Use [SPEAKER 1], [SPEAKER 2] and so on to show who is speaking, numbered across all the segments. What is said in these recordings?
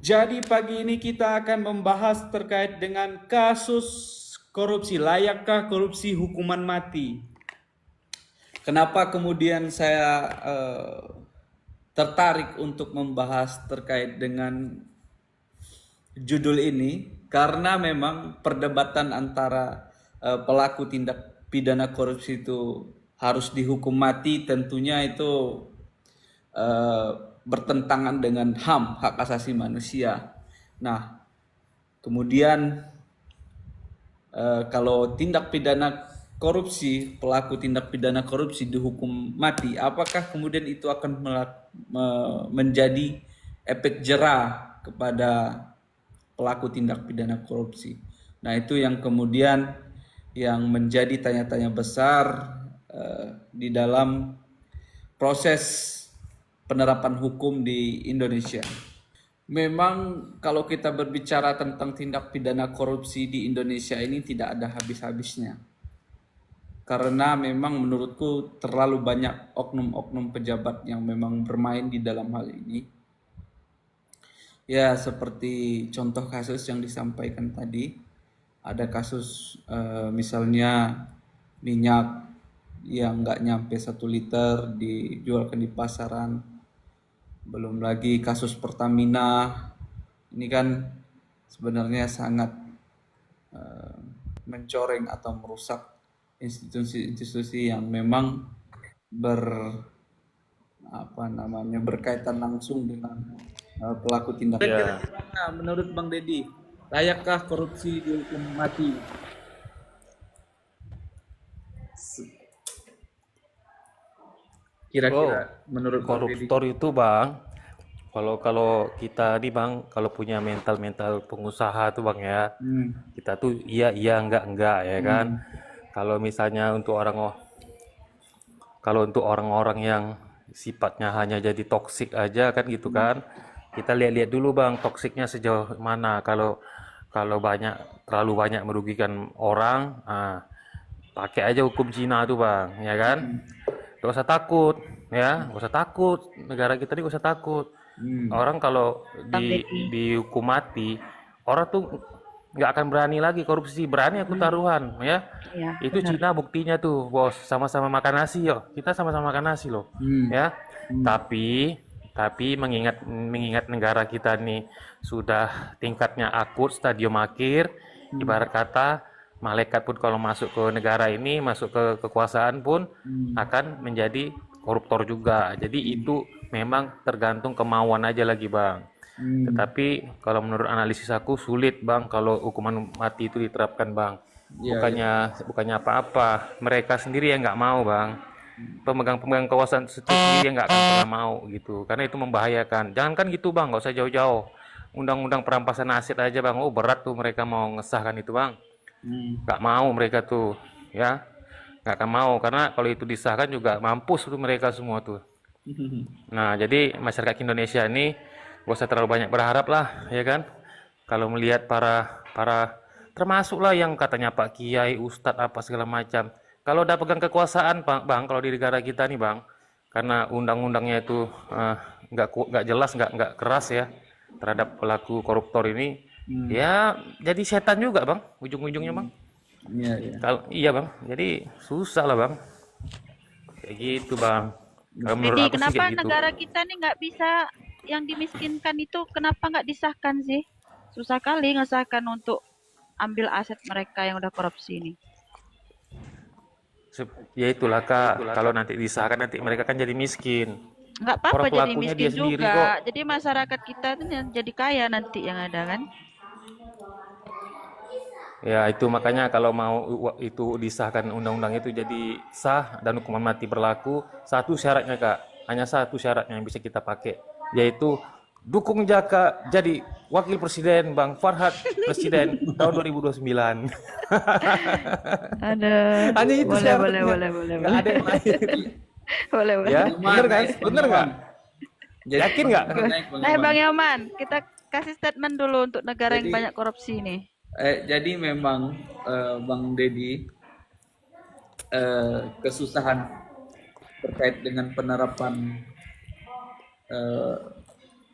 [SPEAKER 1] Jadi pagi ini kita akan membahas terkait dengan kasus korupsi. Layakkah korupsi hukuman mati? Kenapa kemudian saya tertarik untuk membahas terkait dengan judul ini? Karena memang perdebatan antara pelaku tindak pidana korupsi itu harus dihukum mati, tentunya itu eh, bertentangan dengan HAM, hak asasi manusia. Nah, kemudian kalau tindak pidana korupsi, pelaku tindak pidana korupsi dihukum mati, apakah kemudian itu akan menjadi efek jera kepada pelaku tindak pidana korupsi? Nah, itu yang kemudian yang menjadi tanya-tanya besar di dalam proses penerapan hukum di Indonesia. Memang kalau kita berbicara tentang tindak pidana korupsi di Indonesia ini tidak ada habis-habisnya. Karena memang menurutku terlalu banyak oknum-oknum pejabat yang memang bermain di dalam hal ini. Ya, seperti contoh kasus yang disampaikan tadi, ada kasus misalnya minyak yang nggak nyampe 1 liter dijualkan di pasaran. Belum lagi kasus Pertamina, ini kan sebenarnya sangat mencoreng atau merusak institusi-institusi yang memang ber berkaitan langsung dengan pelaku tindak. Kira-kira
[SPEAKER 2] Ya,
[SPEAKER 1] gimana menurut Bang Deddy? Layakkah korupsi dihukum mati?
[SPEAKER 2] oh,
[SPEAKER 1] Kira-kira menurut Bang Deddy?
[SPEAKER 2] koruptor itu bang, kalau kalau kita nih bang, kalau punya mental-mental pengusaha tuh bang ya,
[SPEAKER 1] Hmm.
[SPEAKER 2] kita tuh iya iya enggak ya kan.
[SPEAKER 1] Hmm.
[SPEAKER 2] Kalau misalnya untuk kalau untuk orang-orang yang sifatnya hanya jadi toksik aja kan gitu kan, kita lihat-lihat dulu bang toksiknya sejauh mana. Kalau kalau terlalu banyak merugikan orang, pakai aja hukum Cina tuh bang, ya kan? Gak usah takut, ya, gak usah takut. Negara kita ini gak usah takut.
[SPEAKER 1] Hmm.
[SPEAKER 2] Orang kalau
[SPEAKER 3] Bang Deddy.
[SPEAKER 2] dihukum mati, orang tuh nggak akan berani lagi korupsi, berani aku taruhan, ya.
[SPEAKER 3] Iya,
[SPEAKER 2] Itu
[SPEAKER 3] benar.
[SPEAKER 2] Cina buktinya tuh, bos. Sama-sama makan nasi yo. Kita sama-sama makan nasi loh,
[SPEAKER 1] Hmm.
[SPEAKER 2] ya.
[SPEAKER 1] Hmm.
[SPEAKER 2] Tapi mengingat mengingat negara kita nih sudah tingkatnya akut, stadium akhir,
[SPEAKER 1] Hmm.
[SPEAKER 2] ibarat kata malaikat pun kalau masuk ke negara ini, masuk ke kekuasaan pun
[SPEAKER 1] Hmm.
[SPEAKER 2] akan menjadi koruptor juga. Jadi itu memang tergantung kemauan aja lagi, Bang.
[SPEAKER 1] Hmm.
[SPEAKER 2] Tetapi kalau menurut analisis aku sulit, Bang, kalau hukuman mati itu diterapkan, Bang.
[SPEAKER 1] Ya, ya.
[SPEAKER 2] Bukannya apa-apa, mereka sendiri yang nggak mau, Bang. Pemegang-pemegang kawasan itu sendiri yang nggak akan pernah mau gitu, karena itu membahayakan. Jangan kan gitu, Bang, nggak usah jauh-jauh. Undang-undang perampasan aset aja, Bang. Oh, berat tuh mereka mau ngesahkan itu, Bang.
[SPEAKER 1] Hmm.
[SPEAKER 2] Nggak mau mereka tuh, ya. Nggak akan mau, karena kalau itu disahkan juga mampus tuh mereka semua tuh. Nah, jadi masyarakat Indonesia ini gak usah terlalu banyak berharap lah, ya kan? Kalau melihat para para termasuklah yang katanya Pak Kiai, Ustadz apa segala macam. Kalau udah pegang kekuasaan, Bang, kalau di negara kita nih, Bang, karena undang-undangnya itu nggak jelas, nggak keras ya terhadap pelaku koruptor ini,
[SPEAKER 1] Hmm.
[SPEAKER 2] ya jadi setan juga, Bang, ujung-ujungnya, Bang.
[SPEAKER 1] Iya, iya.
[SPEAKER 2] Kalau iya, Bang, jadi susah lah, Bang. Kayak gitu, Bang. Kalau menurut
[SPEAKER 3] Jadi
[SPEAKER 2] aku sih
[SPEAKER 3] kenapa
[SPEAKER 2] kayak gitu.
[SPEAKER 3] negara kita nih nggak bisa yang dimiskinkan itu kenapa nggak disahkan sih? Susah kali ngesahkan untuk ambil aset mereka yang udah korupsi ini.
[SPEAKER 2] Ya itulah Kak, kalau nanti disahkan nanti mereka kan jadi miskin.
[SPEAKER 3] Nggak apa-apa
[SPEAKER 2] Orang
[SPEAKER 3] jadi
[SPEAKER 2] pelakunya dia
[SPEAKER 3] miskin
[SPEAKER 2] sendiri
[SPEAKER 3] juga.
[SPEAKER 2] kok.
[SPEAKER 3] Jadi masyarakat kita tuh yang jadi kaya nanti yang ada kan?
[SPEAKER 2] Ya itu makanya kalau mau itu disahkan undang-undang itu jadi sah dan hukuman mati berlaku, satu syaratnya Kak, hanya satu syaratnya yang bisa kita pakai, yaitu dukung Jaka jadi wakil presiden Bang Farhad presiden tahun 2029.
[SPEAKER 3] Ada,
[SPEAKER 2] Hanya itu
[SPEAKER 3] boleh, boleh,
[SPEAKER 2] syaratnya,
[SPEAKER 3] boleh, boleh,
[SPEAKER 2] nggak
[SPEAKER 3] boleh,
[SPEAKER 2] ada yang lain.
[SPEAKER 3] boleh,
[SPEAKER 2] Ya,
[SPEAKER 3] boleh.
[SPEAKER 1] Yaman,
[SPEAKER 2] bener kan?
[SPEAKER 1] naik Bang
[SPEAKER 2] Bener nggak?
[SPEAKER 1] Yaman. Jadi
[SPEAKER 2] Yakin
[SPEAKER 1] Bang
[SPEAKER 2] nggak?
[SPEAKER 1] Yaman, naik Bang
[SPEAKER 3] Nah,
[SPEAKER 1] Yaman.
[SPEAKER 3] Bang Yaman, kita kasih statement dulu untuk negara yang
[SPEAKER 1] Jadi
[SPEAKER 3] banyak korupsi ini.
[SPEAKER 1] jadi memang Bang Deddy, kesusahan terkait dengan penerapan eh,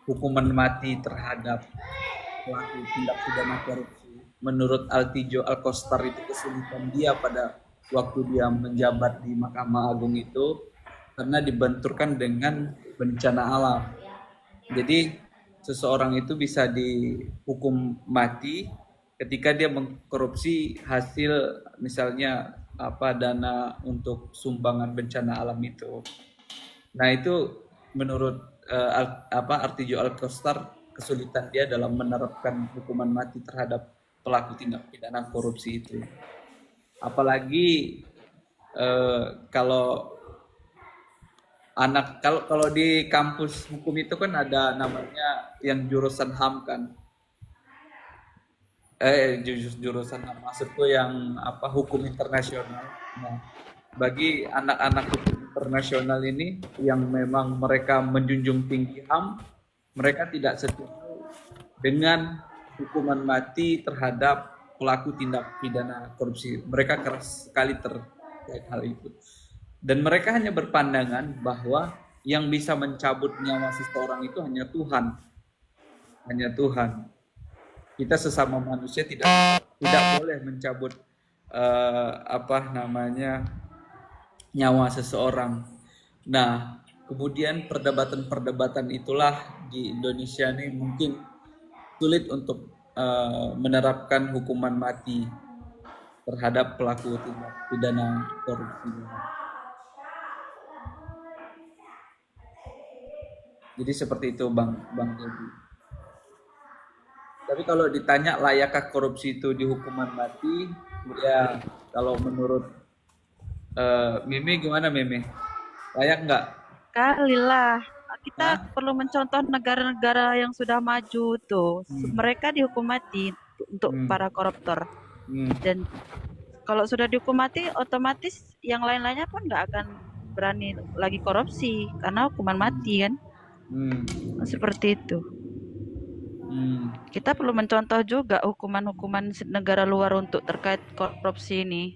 [SPEAKER 1] hukuman mati terhadap pelaku tindak pidana korupsi. Menurut Altijo Alkostar itu kesulitan dia pada waktu dia menjabat di Mahkamah Agung itu karena dibenturkan dengan bencana alam. Jadi seseorang itu bisa dihukum mati ketika dia mengkorupsi hasil misalnya dana untuk sumbangan bencana alam itu. Nah itu menurut Artijo Alkostar kesulitan dia dalam menerapkan hukuman mati terhadap pelaku tindak pidana korupsi itu. Apalagi kalau kalau di kampus hukum itu kan ada namanya yang jurusan HAM kan. Jurusan HAM maksudku yang hukum internasional. Nah, bagi anak-anak hukum internasional ini yang memang mereka menjunjung tinggi HAM, mereka tidak setuju dengan hukuman mati terhadap pelaku tindak pidana korupsi. Mereka keras sekali terkait hal itu. Dan mereka hanya berpandangan bahwa yang bisa mencabut nyawa seseorang itu hanya Tuhan. Hanya Tuhan. Kita sesama manusia tidak boleh mencabut nyawa seseorang. Nah, kemudian perdebatan-perdebatan itulah di Indonesia ini mungkin sulit untuk menerapkan hukuman mati terhadap pelaku tindak pidana korupsi. Jadi seperti itu Bang Dedi. Tapi kalau ditanya layakkah korupsi itu dihukuman mati, ya kalau menurut Meme gimana Meme? Layak nggak?
[SPEAKER 3] Kalilah. Kita perlu mencontoh negara-negara yang sudah maju tuh. Mereka dihukum mati untuk para koruptor. Dan kalau sudah dihukum mati, otomatis yang lain-lainnya pun nggak akan berani lagi korupsi karena hukuman mati kan. Seperti itu. Kita perlu mencontoh juga hukuman-hukuman negara luar untuk terkait korupsi ini.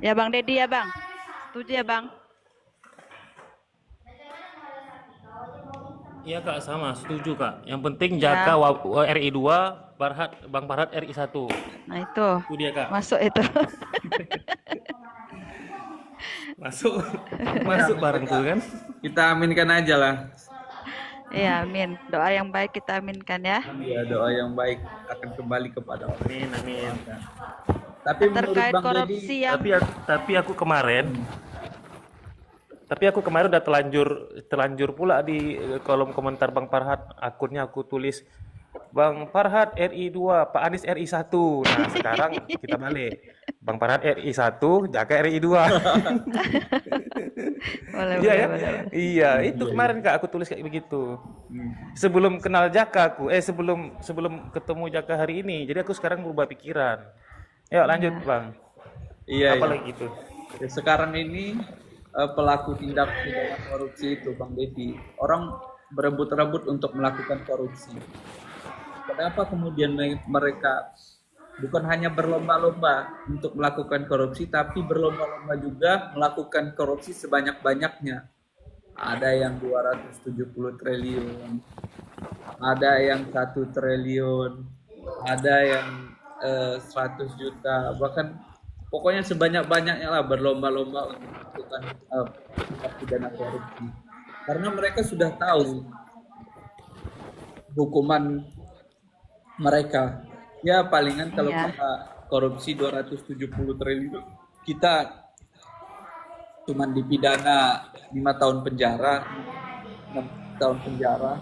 [SPEAKER 3] Ya Bang Dedi ya Bang. Setuju ya Bang?
[SPEAKER 2] Iya Kak, sama, setuju Kak. Yang penting jaga RI 2, Bang Farhad RI 1.
[SPEAKER 3] Nah itu.
[SPEAKER 2] Itu dia Kak.
[SPEAKER 3] Masuk itu.
[SPEAKER 2] masuk bareng tuh kan.
[SPEAKER 1] Kita aminkan aja lah.
[SPEAKER 3] Iya, amin. Doa yang baik kita aminkan ya.
[SPEAKER 1] Iya, doa yang baik akan kembali kepada Allah.
[SPEAKER 2] Amin.
[SPEAKER 1] Tapi
[SPEAKER 3] terkait
[SPEAKER 1] menurut Bang
[SPEAKER 3] korupsi
[SPEAKER 1] Dedi,
[SPEAKER 3] yang
[SPEAKER 2] tapi aku kemarin udah telanjur pula di kolom komentar Bang Farhad, akunnya aku tulis Bang Farhad RI 2, Pak Anies RI 1. Nah, sekarang kita balik. Bang Farhad RI 1, Jaka RI 2. Iya, itu kemarin Kak aku tulis kayak begitu. Sebelum kenal Jaka sebelum ketemu Jaka hari ini. Jadi aku sekarang berubah pikiran. Yuk lanjut Bang.
[SPEAKER 1] Iya.
[SPEAKER 2] Apalagi itu.
[SPEAKER 1] Ya, sekarang ini pelaku tindak pidana korupsi itu Bang Dedi, orang berebut-rebut untuk melakukan korupsi. Kenapa kemudian mereka bukan hanya berlomba-lomba untuk melakukan korupsi, tapi berlomba-lomba juga melakukan korupsi sebanyak-banyaknya. Ada yang 270 triliun, ada yang 1 triliun, ada yang 100 juta, bahkan pokoknya sebanyak-banyaknya lah berlomba-lomba untuk melakukan tindak pidana korupsi. Karena mereka sudah tahu hukuman mereka. Ya palingan kalau kita korupsi 270 triliun, kita cuman dipidana 5 tahun penjara, 6 tahun penjara.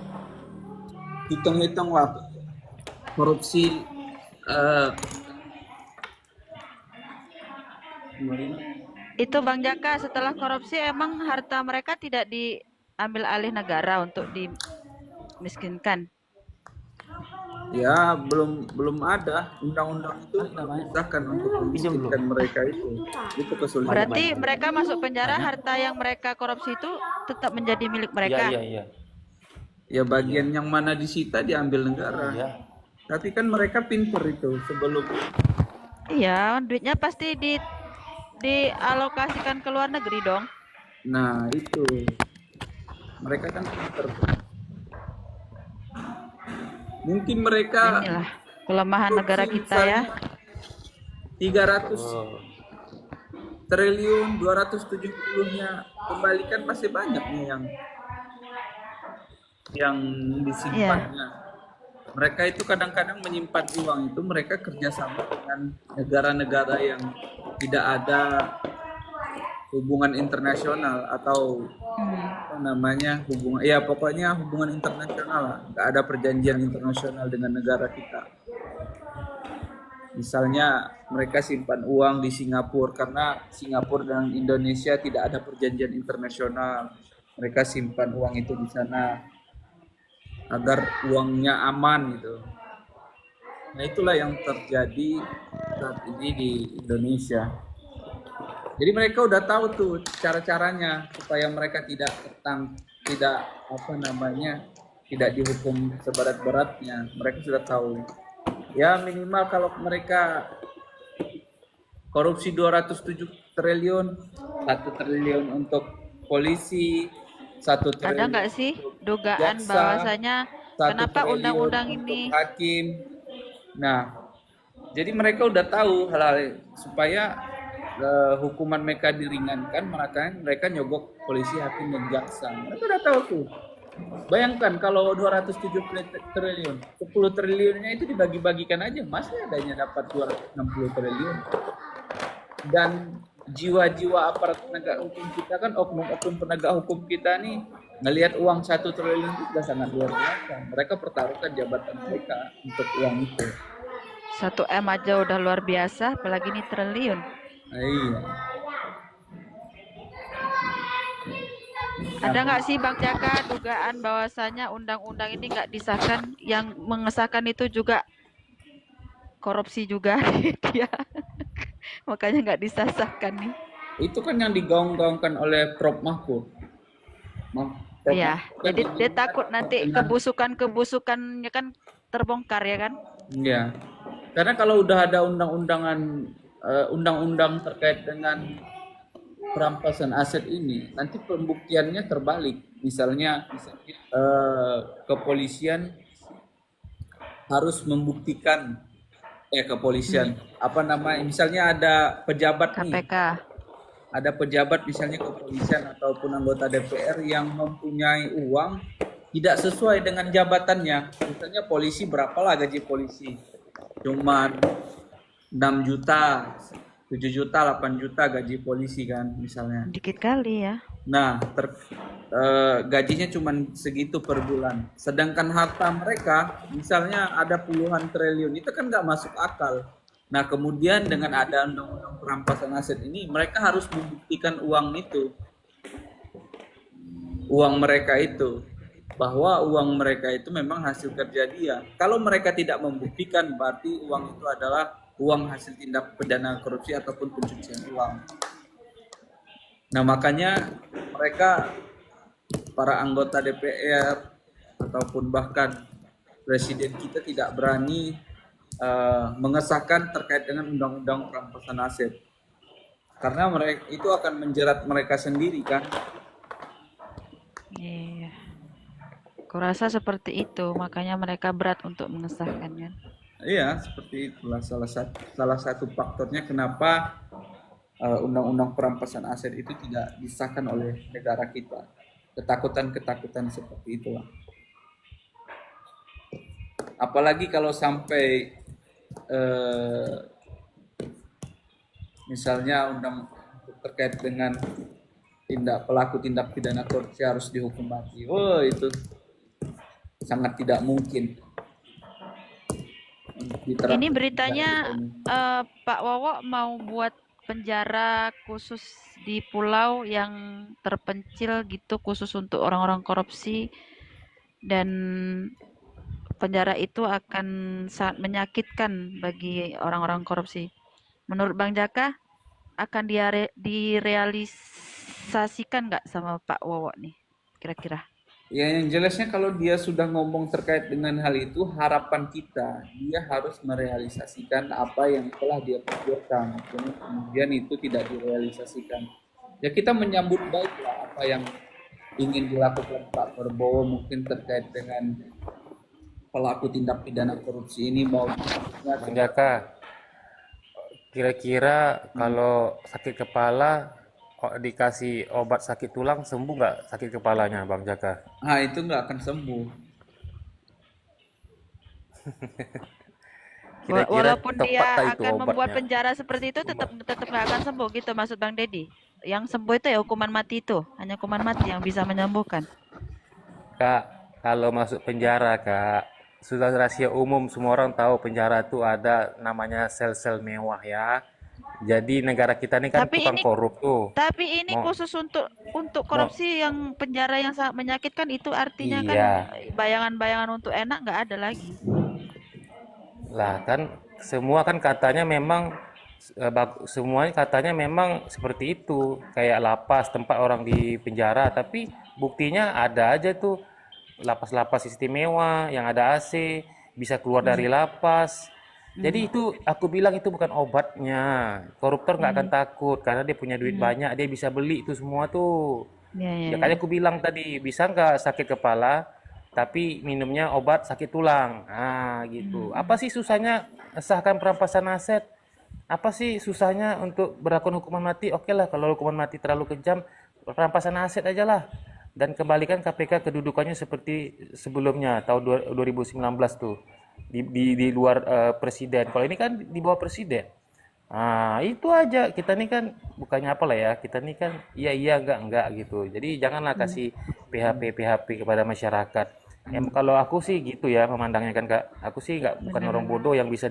[SPEAKER 1] Hitung-hitung lah korupsi
[SPEAKER 3] itu Bang Jaka, setelah korupsi emang harta mereka tidak diambil alih negara untuk dimiskinkan?
[SPEAKER 1] Ya belum ada undang-undang itu disahkan untuk memiskinkan mereka itu kesulitan.
[SPEAKER 3] Berarti mereka masuk penjara, harta yang mereka korupsi itu tetap menjadi milik mereka.
[SPEAKER 2] Iya.
[SPEAKER 1] Ya bagian yang mana disita diambil negara.
[SPEAKER 2] Iya.
[SPEAKER 1] Tapi kan mereka pintar itu sebelum.
[SPEAKER 3] Iya, duitnya pasti dialokasikan ke luar negeri dong.
[SPEAKER 1] Nah itu. Mereka kan pinter. Mungkin mereka
[SPEAKER 3] Inilah kelemahan negara
[SPEAKER 1] korupsi
[SPEAKER 3] kita ya.
[SPEAKER 1] misalnya 300 triliun, 270-nya kembalikan masih banyak nih yang disimpannya. Mereka itu kadang-kadang menyimpan uang itu, mereka kerjasama dengan negara-negara yang tidak ada hubungan internasional atau apa namanya pokoknya hubungan internasional lah. Nggak ada perjanjian internasional dengan negara kita. Misalnya mereka simpan uang di Singapura karena Singapura dan Indonesia tidak ada perjanjian internasional. Mereka simpan uang itu di sana agar uangnya aman gitu. Nah itulah yang terjadi saat ini di Indonesia. Jadi mereka udah tahu tuh cara-caranya supaya mereka tidak tidak dihukum seberat-beratnya. Mereka sudah tahu. Ya minimal kalau mereka korupsi 207 triliun, 1 triliun untuk polisi, 1
[SPEAKER 3] Ada
[SPEAKER 1] triliun
[SPEAKER 3] nggak sih dugaan
[SPEAKER 1] jaksa,
[SPEAKER 3] bahwasanya
[SPEAKER 1] 1
[SPEAKER 3] kenapa
[SPEAKER 1] triliun
[SPEAKER 3] undang-undang
[SPEAKER 1] untuk
[SPEAKER 3] ini
[SPEAKER 1] hakim. Nah, jadi mereka udah tahu hal-hal supaya hukuman mereka diringankan, mereka nyogok polisi, hakim, dan jaksa. Mereka udah tahu tuh. Bayangkan kalau 207 triliun, 10 triliunnya itu dibagi-bagikan aja, masih adanya dapat 260 triliun. Dan jiwa-jiwa aparat penegak hukum kita kan, oknum-oknum penegak hukum kita nih, ngelihat uang 1 triliun itu sudah sangat luar biasa. Mereka pertaruhkan jabatan mereka untuk uang itu.
[SPEAKER 3] 1 M aja udah luar biasa, apalagi ini triliun.
[SPEAKER 1] Iya.
[SPEAKER 3] Ada nggak sih Bang Jaka dugaan bahwasanya undang-undang ini nggak disahkan, yang mengesahkan itu juga korupsi juga dia, makanya nggak disahkan nih.
[SPEAKER 1] Itu kan yang digaung-gaungkan oleh Prof. Mahfud.
[SPEAKER 3] Iya, jadi dia takut nanti kebusukannya kan terbongkar ya kan?
[SPEAKER 1] Iya. Karena kalau udah ada undang-undang terkait dengan perampasan aset ini, nanti pembuktiannya terbalik. Misalnya kepolisian harus membuktikan misalnya ada pejabat nih,
[SPEAKER 3] KPK.
[SPEAKER 1] ada pejabat misalnya kepolisian ataupun anggota DPR yang mempunyai uang tidak sesuai dengan jabatannya. Misalnya polisi, berapalah gaji polisi? Cuman 6 juta, 7 juta, 8 juta gaji polisi kan misalnya.
[SPEAKER 3] Dikit kali ya.
[SPEAKER 1] Nah, gajinya cuma segitu per bulan. Sedangkan harta mereka misalnya ada puluhan triliun, itu kan nggak masuk akal. Nah, kemudian dengan ada undang-undang perampasan aset ini, mereka harus membuktikan uang mereka itu, bahwa uang mereka itu memang hasil kerja dia. Kalau mereka tidak membuktikan, berarti uang itu adalah uang hasil tindak pidana korupsi ataupun pencucian uang. Nah, makanya mereka, para anggota DPR ataupun bahkan presiden kita tidak berani mengesahkan terkait dengan undang-undang perampasan aset, karena mereka itu akan menjerat mereka sendiri kan.
[SPEAKER 3] Iya. Kurasa seperti itu, makanya mereka berat untuk mengesahkannya.
[SPEAKER 1] Iya, seperti itulah salah satu faktornya kenapa undang-undang perampasan aset itu tidak disahkan oleh negara kita. Ketakutan seperti itulah. Apalagi kalau sampai misalnya undang terkait dengan pelaku tindak pidana korupsi harus dihukum mati. Oh, itu sangat tidak mungkin.
[SPEAKER 3] Ini beritanya Pak Wowo mau buat penjara khusus di pulau yang terpencil gitu, khusus untuk orang-orang korupsi, dan penjara itu akan sangat menyakitkan bagi orang-orang korupsi. Menurut Bang Jaka, akan direalisasikan nggak sama Pak Wowo nih, kira-kira?
[SPEAKER 1] Ya, yang jelasnya kalau dia sudah ngomong terkait dengan hal itu, harapan kita dia harus merealisasikan apa yang telah dia pikirkan. Kemudian itu tidak direalisasikan. Ya kita menyambut baiklah apa yang ingin dilakukan Pak Prabowo mungkin terkait dengan pelaku tindak pidana korupsi ini mau
[SPEAKER 2] Bang Jaka, kira-kira kalau sakit kepala dikasih obat sakit tulang sembuh nggak sakit kepalanya, Bang Jaka?
[SPEAKER 1] ah itu nggak akan sembuh.
[SPEAKER 2] Kira-kira
[SPEAKER 3] Walaupun
[SPEAKER 2] tepat
[SPEAKER 3] dia
[SPEAKER 2] tak itu
[SPEAKER 3] akan membuat
[SPEAKER 2] obatnya?
[SPEAKER 3] penjara seperti itu, tetap tetap nggak akan sembuh gitu maksud Bang Deddy. Yang sembuh itu ya hukuman mati itu, hanya hukuman mati yang bisa menyembuhkan.
[SPEAKER 2] Kak, kalau masuk penjara, Kak, sudah rahasia umum, semua orang tahu penjara itu ada namanya sel-sel mewah ya. Jadi negara kita ini kan
[SPEAKER 3] Tapi
[SPEAKER 2] tukang
[SPEAKER 3] ini
[SPEAKER 2] korup tuh.
[SPEAKER 3] tapi ini
[SPEAKER 2] Mau,
[SPEAKER 3] khusus untuk
[SPEAKER 2] mau,
[SPEAKER 3] korupsi yang penjara yang sangat menyakitkan itu artinya kan
[SPEAKER 2] iya.
[SPEAKER 3] bayangan-bayangan untuk enak nggak ada lagi.
[SPEAKER 2] Lah kan semua kan katanya memang semuanya katanya memang seperti itu, kayak lapas tempat orang di penjara, tapi buktinya ada aja tuh lapas-lapas istimewa yang ada AC, bisa keluar dari lapas. Jadi itu aku bilang itu bukan obatnya. Koruptor nggak akan takut karena dia punya duit banyak, dia bisa beli itu semua tuh.
[SPEAKER 3] Ya, ya,
[SPEAKER 2] Ya
[SPEAKER 3] ya.
[SPEAKER 2] kayak aku bilang tadi, bisa nggak sakit kepala tapi minumnya obat sakit tulang. Ah, gitu. Apa sih susahnya sahkan perampasan aset? Apa sih susahnya untuk berlakukan hukuman mati? Oke lah, kalau hukuman mati terlalu kejam, perampasan aset aja lah. Dan kembalikan KPK kedudukannya seperti sebelumnya tahun 2019 tuh. Di luar presiden. Kalau ini kan di bawah presiden. Ah, itu aja. Kita ini kan bukannya apa lah ya. Kita ini kan iya iya enggak gitu. Jadi janganlah kasih PHP kepada masyarakat. Kalau aku sih gitu ya memandangnya kan Kak. Aku sih nggak bukan orang
[SPEAKER 3] Benar-benar.
[SPEAKER 2] bodoh yang bisa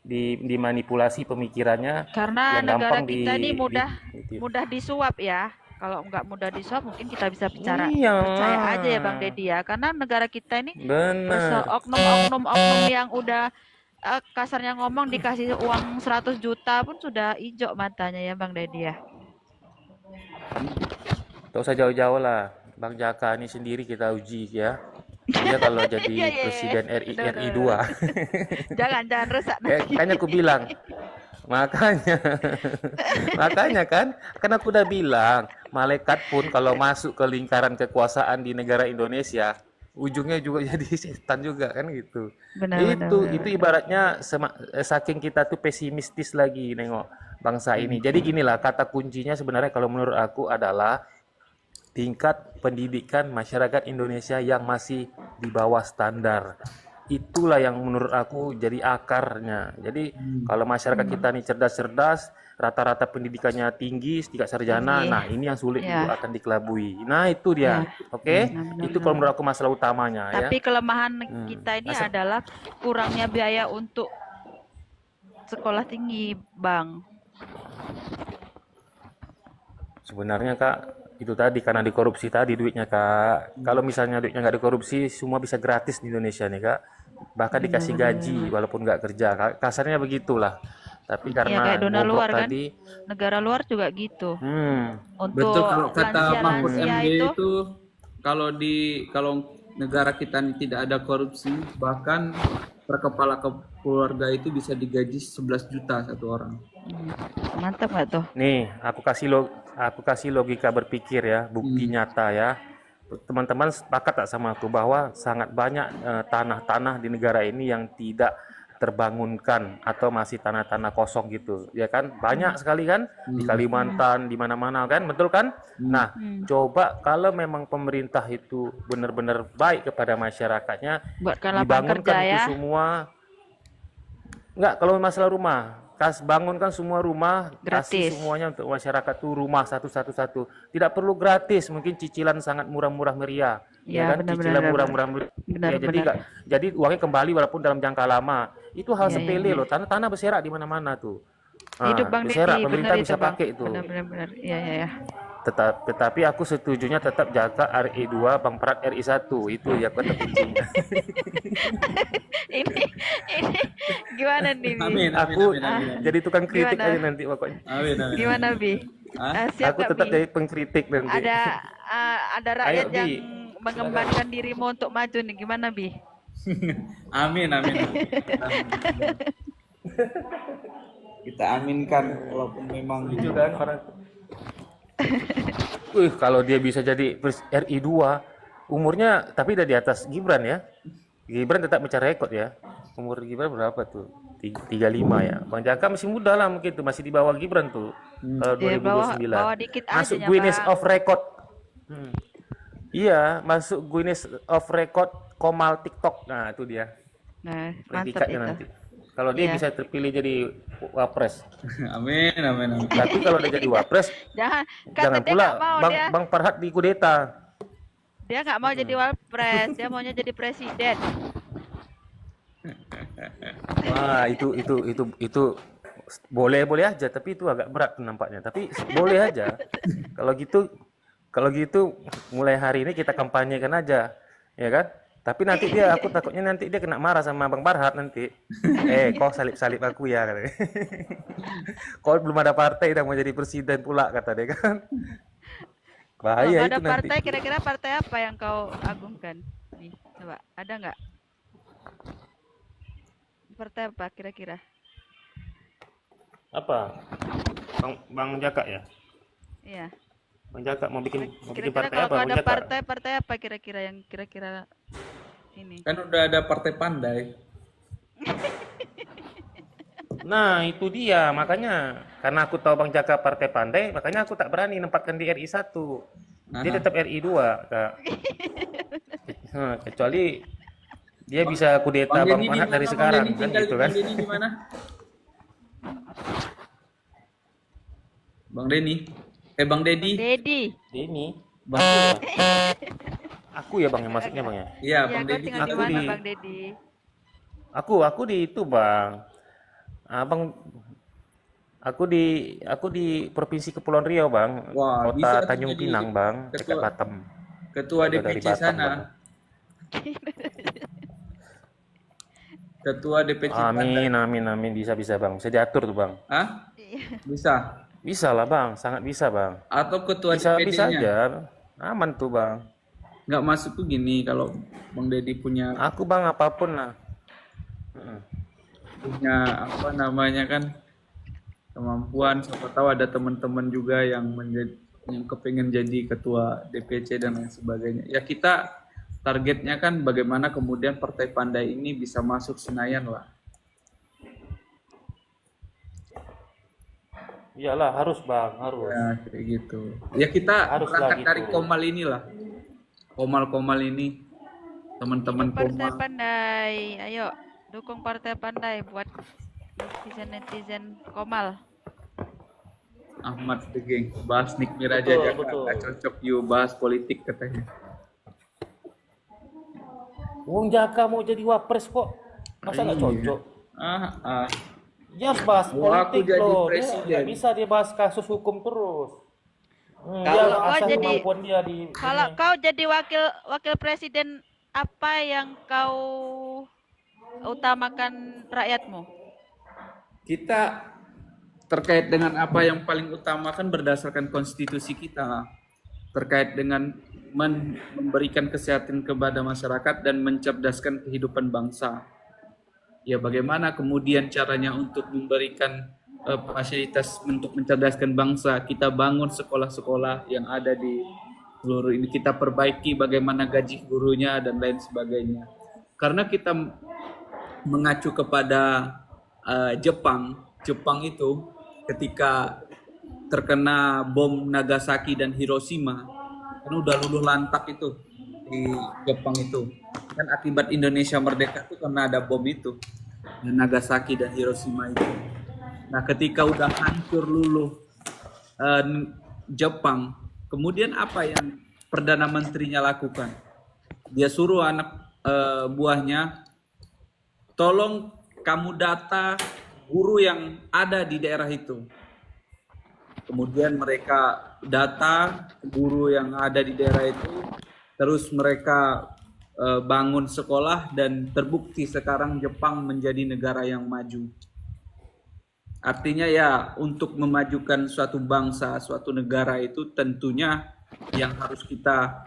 [SPEAKER 2] dimanipulasi pemikirannya
[SPEAKER 3] Karena
[SPEAKER 2] yang
[SPEAKER 3] negara
[SPEAKER 2] gampang
[SPEAKER 3] kita ini mudah
[SPEAKER 2] di-
[SPEAKER 3] mudah disuap ya. Kalau nggak mudah disuap mungkin kita bisa bicara
[SPEAKER 2] Iya,
[SPEAKER 3] percaya aja ya Bang Deddy ya. Karena negara kita ini
[SPEAKER 2] bener.
[SPEAKER 3] oknum-oknum yang udah kasarnya ngomong dikasih uang 100 juta pun sudah ijo matanya ya Bang Deddy ya.
[SPEAKER 2] Tak usah jauh-jauh lah. Bang Jaka ini sendiri kita uji ya. Dia kalau
[SPEAKER 3] Iya
[SPEAKER 2] jadi
[SPEAKER 3] iya iya.
[SPEAKER 2] presiden
[SPEAKER 3] Benar benar
[SPEAKER 2] RI
[SPEAKER 3] benar.
[SPEAKER 2] 2.
[SPEAKER 3] Jangan rusak nanti.
[SPEAKER 2] Kayaknya aku bilang, makanya, makanya kan aku udah bilang, malaikat pun kalau masuk ke lingkaran kekuasaan di negara Indonesia, ujungnya juga jadi setan juga kan gitu.
[SPEAKER 3] Benar benar benar
[SPEAKER 2] Itu
[SPEAKER 3] benar.
[SPEAKER 2] ibaratnya saking kita tuh pesimistis lagi nengok bangsa ini. Jadi ginilah kata kuncinya sebenarnya kalau menurut aku adalah tingkat pendidikan masyarakat Indonesia yang masih di bawah standar. Itulah yang menurut aku jadi akarnya. Jadi kalau masyarakat kita ini cerdas-cerdas, rata-rata pendidikannya tinggi, tingkat sarjana,
[SPEAKER 3] Tinggi.
[SPEAKER 2] nah ini yang sulit untuk
[SPEAKER 3] Ya.
[SPEAKER 2] akan dikelabui. Nah itu
[SPEAKER 3] Ya.
[SPEAKER 2] dia, oke?
[SPEAKER 3] Benar benar
[SPEAKER 2] Itu
[SPEAKER 3] benar
[SPEAKER 2] kalau
[SPEAKER 3] benar.
[SPEAKER 2] menurut aku masalah utamanya ya.
[SPEAKER 3] Tapi kelemahan
[SPEAKER 2] Hmm.
[SPEAKER 3] kita ini
[SPEAKER 2] Masa-
[SPEAKER 3] adalah kurangnya biaya untuk sekolah tinggi, Bang.
[SPEAKER 2] Sebenarnya Kak, itu tadi karena dikorupsi tadi duitnya Kak. Kalau misalnya duitnya nggak dikorupsi, semua bisa gratis di Indonesia nih Kak. Bahkan
[SPEAKER 3] Benar
[SPEAKER 2] dikasih
[SPEAKER 3] benar
[SPEAKER 2] gaji
[SPEAKER 3] benar.
[SPEAKER 2] walaupun nggak kerja. Kasarnya begitulah. Tapi
[SPEAKER 3] Ya kayak
[SPEAKER 2] karena
[SPEAKER 3] dona
[SPEAKER 2] bobrok
[SPEAKER 3] luar kan.
[SPEAKER 2] tadi,
[SPEAKER 3] Negara luar juga gitu.
[SPEAKER 1] Betul,
[SPEAKER 3] Untuk
[SPEAKER 1] kalau kata Mahfud
[SPEAKER 3] lansia-lansia
[SPEAKER 1] MD
[SPEAKER 3] itu
[SPEAKER 1] itu kalau negara kita ini tidak ada korupsi, bahkan per kepala keluarga itu bisa digaji 11 juta satu orang.
[SPEAKER 3] mantap nggak tuh?
[SPEAKER 2] nih aku kasih logika berpikir ya, bukti nyata ya. Teman-teman sepakat tak sama aku bahwa sangat banyak tanah-tanah di negara ini yang tidak terbangunkan atau masih tanah-tanah kosong gitu ya kan, banyak sekali kan di Kalimantan di mana-mana kan, betul kan? Nah coba kalau memang pemerintah itu benar-benar baik kepada masyarakatnya,
[SPEAKER 3] Buatkan lapangan kerja
[SPEAKER 2] dibangunkan itu
[SPEAKER 3] ya.
[SPEAKER 2] semua. Enggak, kalau masalah rumah, bangunkan semua rumah, kasih
[SPEAKER 3] Gratis.
[SPEAKER 2] semuanya untuk masyarakat tuh rumah satu-satu. Tidak perlu gratis, mungkin cicilan sangat murah-murah meriah, ya
[SPEAKER 3] Ya
[SPEAKER 2] kan?
[SPEAKER 3] benar benar
[SPEAKER 2] Cicilan
[SPEAKER 3] benar.
[SPEAKER 2] murah-murah meriah.
[SPEAKER 3] Benar
[SPEAKER 2] Ya, jadi
[SPEAKER 3] benar.
[SPEAKER 2] enggak, jadi uangnya kembali walaupun dalam jangka lama. Itu hal
[SPEAKER 3] Ya ya
[SPEAKER 2] sepele
[SPEAKER 3] ya.
[SPEAKER 2] loh. Tanah-tanah berserak di mana-mana tuh.
[SPEAKER 3] Hidup
[SPEAKER 2] Ah,
[SPEAKER 3] Bang
[SPEAKER 2] berserak,
[SPEAKER 3] Deddy, benar
[SPEAKER 2] pemerintah
[SPEAKER 3] itu
[SPEAKER 2] bisa
[SPEAKER 3] Bang.
[SPEAKER 2] pakai itu.
[SPEAKER 3] Benar benar benar. Iya ya ya.
[SPEAKER 2] Tetapi aku setujunya tetap jaga RI 2, Bang Prat RI 1. Itu ya kata kuncinya.
[SPEAKER 3] Ini ini gimana nih, Bi?
[SPEAKER 1] Amin, amin,
[SPEAKER 2] Aku
[SPEAKER 1] amin, amin, amin.
[SPEAKER 2] jadi tukang kritik
[SPEAKER 3] Gimana?
[SPEAKER 2] aja nanti pokoknya.
[SPEAKER 1] Amin, amin.
[SPEAKER 3] Gimana, Bi?
[SPEAKER 1] Hah?
[SPEAKER 3] Siap
[SPEAKER 2] Aku
[SPEAKER 3] nggak,
[SPEAKER 2] tetap
[SPEAKER 3] Bi?
[SPEAKER 2] jadi pengkritik nanti.
[SPEAKER 3] Ada
[SPEAKER 2] Ayo
[SPEAKER 3] rakyat yang
[SPEAKER 2] Bi,
[SPEAKER 3] mengembangkan dirimu untuk maju nih. Gimana, Bi?
[SPEAKER 1] Amin, amin. Kita aminkan walaupun memang
[SPEAKER 2] setuju kan orang Kalau dia bisa jadi RI 2, umurnya tapi udah di atas Gibran ya. Gibran tetap mencari rekod ya. Umur Gibran berapa tuh? 35 ya. Bang Jaka masih muda lah mungkin tuh, masih di bawah Gibran tuh. Kalau
[SPEAKER 3] Dia bawah
[SPEAKER 2] 2029.
[SPEAKER 3] bawah dikit aja
[SPEAKER 2] Masuk
[SPEAKER 3] ya,
[SPEAKER 2] Guinness
[SPEAKER 3] Bang.
[SPEAKER 2] of Record. Iya, masuk Guinness of Record Komal TikTok. Nah, itu dia.
[SPEAKER 3] Nah, mantap
[SPEAKER 2] Predikatnya
[SPEAKER 3] itu.
[SPEAKER 2] nanti. Kalau dia
[SPEAKER 3] Iya.
[SPEAKER 2] bisa terpilih jadi wapres.
[SPEAKER 1] Amin, amin, amin.
[SPEAKER 2] Tapi kalau dia jadi wapres,
[SPEAKER 3] Jangan, kata
[SPEAKER 2] jangan
[SPEAKER 3] dia
[SPEAKER 2] pula
[SPEAKER 3] nggak mau dia.
[SPEAKER 2] Bang Farhad dikudeta.
[SPEAKER 3] Dia nggak mau jadi wapres, dia maunya jadi presiden.
[SPEAKER 2] Wah, itu boleh aja, tapi itu agak berat nampaknya. Tapi boleh aja. Kalau gitu mulai hari ini kita kampanyekan aja, ya kan? Tapi nanti aku takutnya nanti dia kena marah sama Bang Farhad nanti. Kau salip aku ya, katanya. Kau belum ada partai udah mau jadi presiden pula, kata dia kan.
[SPEAKER 3] Kalau
[SPEAKER 2] Bahaya
[SPEAKER 3] ada
[SPEAKER 2] itu nanti.
[SPEAKER 3] partai, kira-kira partai apa yang kau agungkan? Nih, coba, ada nggak? Partai apa kira-kira?
[SPEAKER 2] Apa? Bang Jaka ya?
[SPEAKER 3] Iya.
[SPEAKER 2] Bang Jaka mau bikin
[SPEAKER 3] Kira-kira
[SPEAKER 2] partai
[SPEAKER 3] kalau
[SPEAKER 2] apa, Bang
[SPEAKER 3] ada
[SPEAKER 2] Jaka?
[SPEAKER 3] partai apa kira-kira yang kira-kira ini?
[SPEAKER 1] Kan udah ada Partai Pandai.
[SPEAKER 2] Nah, itu dia. Makanya, karena aku tahu Bang Jaka partai pandai, makanya aku tak berani nempatkan di RI 1. Dia
[SPEAKER 1] Aha.
[SPEAKER 2] tetap RI 2, Kak. Kecuali dia bisa kudeta
[SPEAKER 1] Bang
[SPEAKER 2] Bang
[SPEAKER 1] Denny di
[SPEAKER 2] Farhad
[SPEAKER 1] mana?
[SPEAKER 2] dari
[SPEAKER 1] Bang
[SPEAKER 2] sekarang,
[SPEAKER 1] Denny
[SPEAKER 2] kan
[SPEAKER 1] tinggal
[SPEAKER 2] gitu
[SPEAKER 1] di
[SPEAKER 2] kan.
[SPEAKER 1] Bang Denny di mana? Bang Denny. Bang Dedi.
[SPEAKER 3] Dedi.
[SPEAKER 2] Ini,
[SPEAKER 1] Bang.
[SPEAKER 2] aku ya Bang yang masuknya Bang ya.
[SPEAKER 1] Iya,
[SPEAKER 3] Iya,
[SPEAKER 1] Bang
[SPEAKER 3] kau
[SPEAKER 1] Dedi.
[SPEAKER 3] tinggal di
[SPEAKER 2] Aku
[SPEAKER 3] mana,
[SPEAKER 2] di-
[SPEAKER 3] Bang Dedi?
[SPEAKER 2] Aku di itu Bang. Aku di Provinsi Kepulauan Riau Bang.
[SPEAKER 1] Wah,
[SPEAKER 2] Kota
[SPEAKER 1] bisa tuh
[SPEAKER 2] Tanjung
[SPEAKER 1] jadi
[SPEAKER 2] Pinang Bang, dekat
[SPEAKER 1] ketua-
[SPEAKER 2] Batam.
[SPEAKER 1] Ketua
[SPEAKER 2] Udah dari
[SPEAKER 1] DPC
[SPEAKER 2] Batam,
[SPEAKER 1] sana.
[SPEAKER 2] Bang.
[SPEAKER 1] Ketua DPC Pandai.
[SPEAKER 2] Amin, bisa Bang. Bisa diatur tuh Bang.
[SPEAKER 1] Hah?
[SPEAKER 3] Iya.
[SPEAKER 1] Bisa.
[SPEAKER 2] Bisa lah Bang, sangat bisa Bang.
[SPEAKER 1] Atau ketua
[SPEAKER 2] Bisa
[SPEAKER 1] DPD-nya.
[SPEAKER 2] aja, aman tuh Bang.
[SPEAKER 1] Nggak masuk tuh gini kalau Bang Dedi punya
[SPEAKER 2] Aku Bang apapun lah.
[SPEAKER 1] apa namanya kan kemampuan, siapa tahu ada teman-teman juga yang kepengen jadi ketua DPC dan lain sebagainya. Ya kita targetnya kan bagaimana kemudian Partai Pandai ini bisa masuk Senayan lah.
[SPEAKER 2] Iyalah harus Bang, harus.
[SPEAKER 1] Ya kayak gitu. Ya kita
[SPEAKER 2] Haruslah
[SPEAKER 1] berangkat
[SPEAKER 2] gitu.
[SPEAKER 1] dari Komal inilah. Komal-komal ini. Teman-teman
[SPEAKER 3] Partai
[SPEAKER 1] Komal.
[SPEAKER 3] Pandai, ayo dukung Partai Pandai buat netizen Komal.
[SPEAKER 1] Ahmad The Gang. Bahas Nick Miraja
[SPEAKER 2] Betul,
[SPEAKER 1] aja
[SPEAKER 2] betul.
[SPEAKER 1] nggak cocok you bahas politik katanya.
[SPEAKER 2] Wong Jaka mau jadi wapres kok. Masa nggak
[SPEAKER 1] Iya.
[SPEAKER 2] cocok?
[SPEAKER 1] Ah.
[SPEAKER 2] Dia harus bahas
[SPEAKER 1] Mau aku
[SPEAKER 2] politik
[SPEAKER 1] jadi
[SPEAKER 2] loh. Dia
[SPEAKER 1] presiden.
[SPEAKER 2] nggak bisa dia bahas kasus hukum terus. Dia
[SPEAKER 3] Kalau kau
[SPEAKER 2] asal
[SPEAKER 3] jadi-
[SPEAKER 2] kemampuan dia di
[SPEAKER 3] Kalau
[SPEAKER 2] ini.
[SPEAKER 3] kau jadi wakil presiden, apa yang kau utamakan rakyatmu?
[SPEAKER 1] Kita terkait dengan apa yang paling utama kan berdasarkan konstitusi kita terkait dengan memberikan kesehatan kepada masyarakat dan mencerdaskan kehidupan bangsa. Ya bagaimana kemudian caranya untuk memberikan fasilitas untuk mencerdaskan bangsa, kita bangun sekolah-sekolah yang ada di seluruh ini, kita perbaiki bagaimana gaji gurunya dan lain sebagainya. Karena kita mengacu kepada Jepang itu ketika terkena bom Nagasaki dan Hiroshima kan udah luluh lantak itu di Jepang itu kan akibat Indonesia merdeka itu karena ada bom itu Nagasaki dan Hiroshima itu. Nah ketika udah hancur luluh Jepang, kemudian apa yang Perdana Menterinya lakukan? Dia suruh anak buahnya, tolong kamu data guru yang ada di daerah itu. Kemudian mereka data guru yang ada di daerah itu, terus mereka bangun sekolah dan terbukti sekarang Jepang menjadi negara yang maju. Artinya ya untuk memajukan suatu bangsa, suatu negara itu tentunya yang harus kita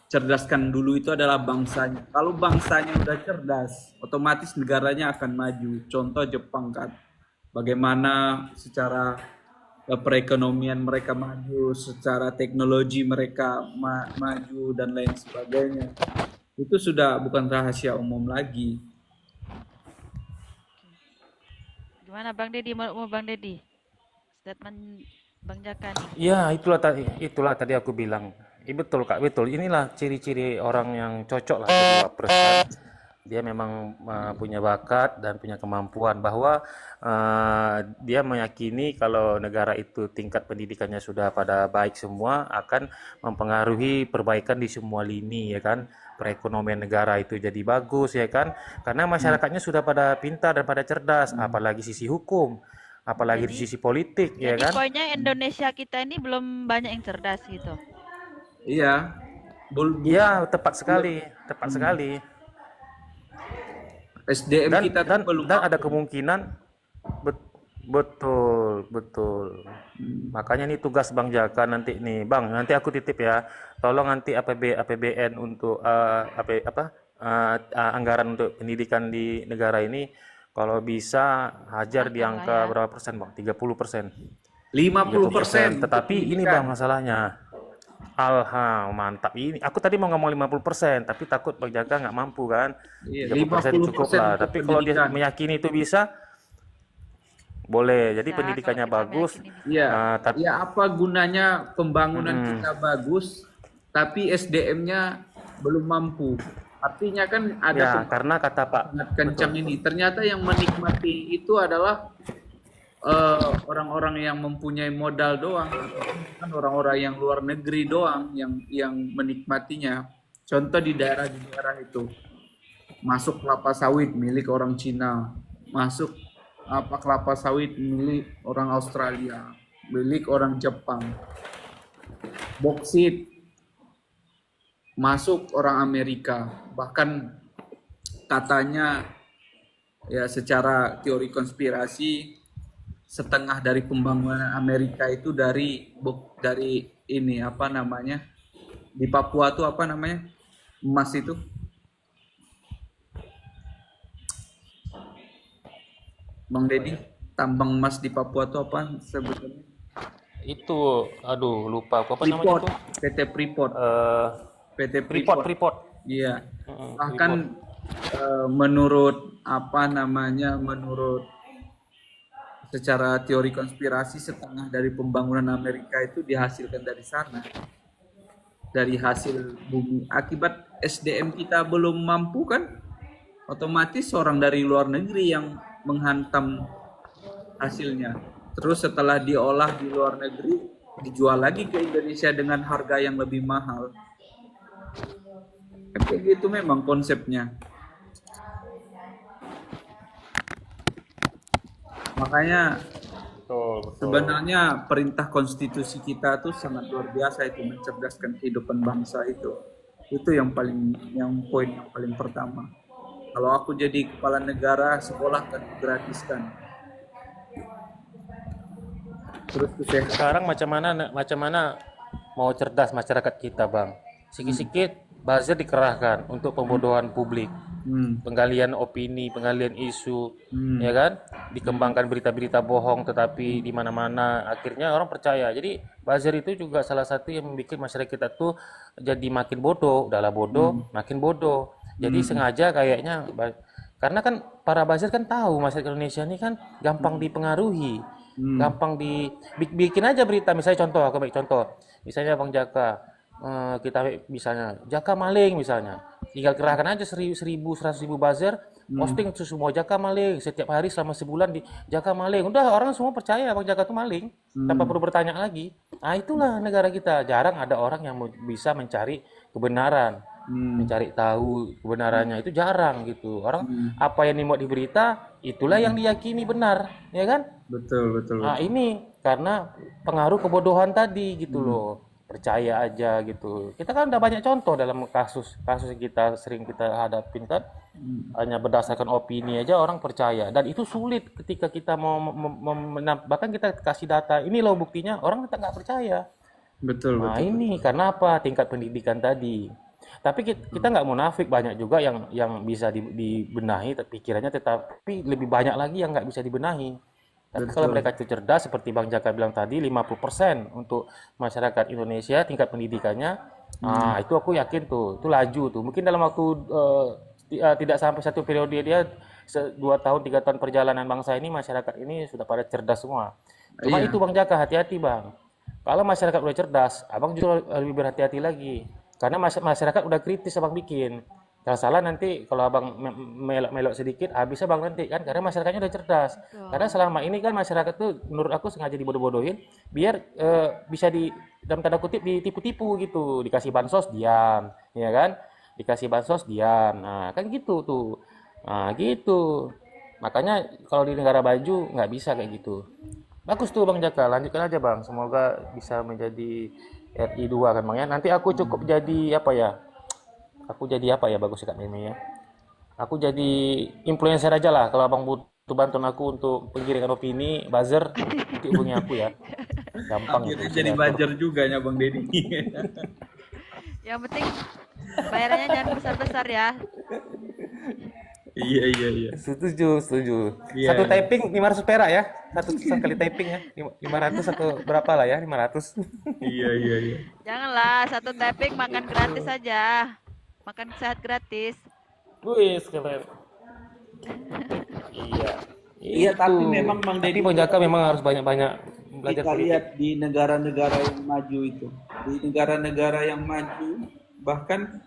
[SPEAKER 1] cerdaskan dulu itu adalah bangsanya. Kalau bangsanya udah cerdas, otomatis negaranya akan maju. Contoh Jepang kan, bagaimana secara perekonomian mereka maju, secara teknologi mereka maju dan lain sebagainya. Itu sudah bukan rahasia umum lagi.
[SPEAKER 3] Gimana Bang Deddy, mau Bang Deddy? Statement Bang Jaka nih.
[SPEAKER 2] Ya, itulah tadi aku bilang. Betul Kak, betul. Inilah ciri-ciri orang yang cocok lah jadi wapres kan. Dia memang punya bakat dan punya kemampuan bahwa dia meyakini kalau negara itu tingkat pendidikannya sudah pada baik semua akan mempengaruhi perbaikan di semua lini ya kan. Perekonomian negara itu jadi bagus ya kan. Karena masyarakatnya sudah pada pintar dan pada cerdas, apalagi sisi hukum, apalagi di
[SPEAKER 3] Jadi,
[SPEAKER 2] sisi politik ya
[SPEAKER 3] jadi
[SPEAKER 2] kan.
[SPEAKER 3] poinnya Indonesia kita ini belum banyak yang cerdas gitu.
[SPEAKER 1] Iya,
[SPEAKER 2] Iya, tepat sekali, tepat sekali.
[SPEAKER 1] SDM
[SPEAKER 2] Dan
[SPEAKER 1] kita tuh
[SPEAKER 2] dan
[SPEAKER 1] belum
[SPEAKER 2] dan ada
[SPEAKER 1] mampu.
[SPEAKER 2] kemungkinan betul, betul. Makanya ini tugas Bang Jaka nanti nih, Bang. Nanti aku titip ya. Tolong nanti APBN untuk anggaran untuk pendidikan di negara ini kalau bisa hajar di
[SPEAKER 3] Tambah lah
[SPEAKER 2] angka
[SPEAKER 3] ya.
[SPEAKER 2] berapa persen, Bang? 30%.
[SPEAKER 1] 50% untuk
[SPEAKER 2] Tetapi ini
[SPEAKER 1] pendidikan.
[SPEAKER 2] Bang masalahnya. Mantap. Ini aku tadi mau ngomong 50%, tapi takut Bang Jaka nggak mampu kan.
[SPEAKER 1] Iya,
[SPEAKER 2] 30% cukup
[SPEAKER 1] 50%
[SPEAKER 2] lah.
[SPEAKER 1] untuk
[SPEAKER 2] Tapi kalau dia
[SPEAKER 1] pendidikan.
[SPEAKER 2] meyakini itu bisa, boleh. Jadi
[SPEAKER 3] Bisa, kalau
[SPEAKER 2] pendidikannya
[SPEAKER 3] kita
[SPEAKER 2] bagus.
[SPEAKER 3] meyakini bisa.
[SPEAKER 1] Iya,
[SPEAKER 2] Tapi
[SPEAKER 1] ya apa gunanya pembangunan kita bagus, tapi SDM-nya belum mampu. Artinya kan ada
[SPEAKER 2] ya karena kata Pak,
[SPEAKER 1] sangat kencang ini. Ternyata yang menikmati itu adalah orang-orang yang mempunyai modal doang, kan orang-orang yang luar negeri doang yang menikmatinya. Contoh di daerah itu masuk kelapa sawit milik orang Cina, masuk apa kelapa sawit milik orang Australia, milik orang Jepang, boksit masuk orang Amerika, bahkan katanya ya secara teori konspirasi setengah dari pembangunan Amerika itu dari ini apa namanya di Papua tuh apa namanya emas itu Bang Deddy, tambang emas di Papua tuh apa sebetulnya?
[SPEAKER 2] itu, aduh lupa aku apa namanya
[SPEAKER 1] Freeport,
[SPEAKER 2] tuh?
[SPEAKER 1] PT Freeport,
[SPEAKER 2] Eh,
[SPEAKER 1] PT
[SPEAKER 2] Freeport,
[SPEAKER 1] Freeport.
[SPEAKER 2] Freeport.
[SPEAKER 1] Iya.
[SPEAKER 2] Freeport.
[SPEAKER 1] Bahkan menurut apa namanya menurut secara teori konspirasi setengah dari pembangunan Amerika itu dihasilkan dari sana, dari hasil bumi. Akibat SDM kita belum mampu kan, otomatis orang dari luar negeri yang menghantam hasilnya. Terus setelah diolah di luar negeri, dijual lagi ke Indonesia dengan harga yang lebih mahal. Kayak gitu memang konsepnya. Makanya
[SPEAKER 2] Betul.
[SPEAKER 1] sebenarnya perintah konstitusi kita tuh sangat luar biasa itu mencerdaskan kehidupan bangsa itu. Itu yang poin yang paling pertama. Kalau aku jadi kepala negara, sekolah kan gratiskan. Terus kesehatan.
[SPEAKER 2] Sekarang macam mana mau cerdas masyarakat kita, Bang? Sikit-sikit buzzer dikerahkan untuk pembodohan publik. Penggalian opini, penggalian isu, ya kan? Dikembangkan berita-berita bohong, tetapi di mana-mana akhirnya orang percaya. Jadi buzzer itu juga salah satu yang membuat masyarakat kita tuh jadi makin bodoh, udahlah bodoh, makin bodoh. Jadi sengaja kayaknya, karena kan para buzzer kan tahu masyarakat Indonesia ini kan gampang dipengaruhi, gampang bikin aja berita. Misalnya contoh, aku baik contoh, misalnya Bang Jaka. Kita misalnya Jaka maling misalnya, tinggal kerahkan aja 100.000 buzzer, posting semua Jaka maling setiap hari selama sebulan di Jaka maling, udah orang semua percaya Bang Jaka tuh maling tanpa perlu bertanya lagi. Nah itulah negara kita, jarang ada orang yang bisa mencari kebenaran, mencari tahu kebenarannya itu jarang gitu. Orang apa yang dimuat di berita itulah yang diyakini benar, ya kan?
[SPEAKER 1] Betul.
[SPEAKER 2] Nah ini karena pengaruh kebodohan tadi gitu loh, percaya aja gitu. Kita kan udah banyak contoh dalam kasus yang kita sering kita hadapin kan, hanya berdasarkan opini aja orang percaya, dan itu sulit ketika kita mau bahkan kita kasih data ini loh buktinya, orang tetap nggak percaya.
[SPEAKER 1] Betul.
[SPEAKER 2] Nah ini karena apa? Tingkat pendidikan tadi. Tapi kita nggak munafik, banyak juga yang bisa dibenahi pikirannya, tetapi lebih banyak lagi yang nggak bisa dibenahi. Tapi kalau mereka itu cerdas, seperti Bang Jaka bilang tadi, 50% untuk masyarakat Indonesia tingkat pendidikannya, itu aku yakin tuh, itu laju tuh. Mungkin dalam waktu tidak sampai satu periode dia 2 tahun 3 tahun perjalanan bangsa ini, masyarakat ini sudah pada cerdas semua. Cuma
[SPEAKER 1] Iya.
[SPEAKER 2] itu Bang Jaka, hati-hati Bang. Kalau masyarakat udah cerdas, abang justru lebih berhati-hati lagi. Karena masyarakat udah kritis abang bikin. Kalau salah nanti kalau abang melok-melok sedikit, habis abang nanti kan. Karena masyarakatnya udah cerdas. Karena selama ini kan masyarakat tuh menurut aku sengaja dibodoh-bodohin biar bisa dalam tanda kutip ditipu-tipu gitu. Dikasih bansos diam, ya kan? Dikasih bansos diam. Nah kan gitu tuh. Nah gitu. Makanya kalau di negara maju nggak bisa kayak gitu. Bagus tuh Bang Jaka, lanjutkan aja Bang. Semoga bisa menjadi RI2 kan Bang ya. Nanti aku cukup jadi apa ya? Aku jadi apa ya bagus Kak Mimi ya. Aku jadi influencer aja lah. Kalau Abang butuh bantuan aku untuk penggiringan opini, buzzer, nanti hubungi aku ya. Gampang itu
[SPEAKER 1] Akhirnya
[SPEAKER 2] bisa
[SPEAKER 1] jadi
[SPEAKER 2] diatur.
[SPEAKER 1] buzzer juga ya Bang Deddy.
[SPEAKER 3] Yang penting bayarannya jangan besar-besar ya.
[SPEAKER 1] Iya, iya, iya.
[SPEAKER 2] Setuju, setuju.
[SPEAKER 1] Iya.
[SPEAKER 2] Satu typing 500 perak ya. Satu kali typing ya. 500 atau berapa lah ya? 500.
[SPEAKER 1] Iya, iya, iya.
[SPEAKER 3] Janganlah satu tapping makan gratis saja. Makan sehat gratis.
[SPEAKER 2] Wih, keren. Iya.
[SPEAKER 1] Iya,
[SPEAKER 2] Itu.
[SPEAKER 1] tapi memang Bang
[SPEAKER 2] Tapi
[SPEAKER 1] Deddy,
[SPEAKER 2] Bang Jaka memang harus banyak-banyak belajar
[SPEAKER 1] kita
[SPEAKER 2] politik.
[SPEAKER 1] lihat di negara-negara yang maju itu, di negara-negara yang maju, bahkan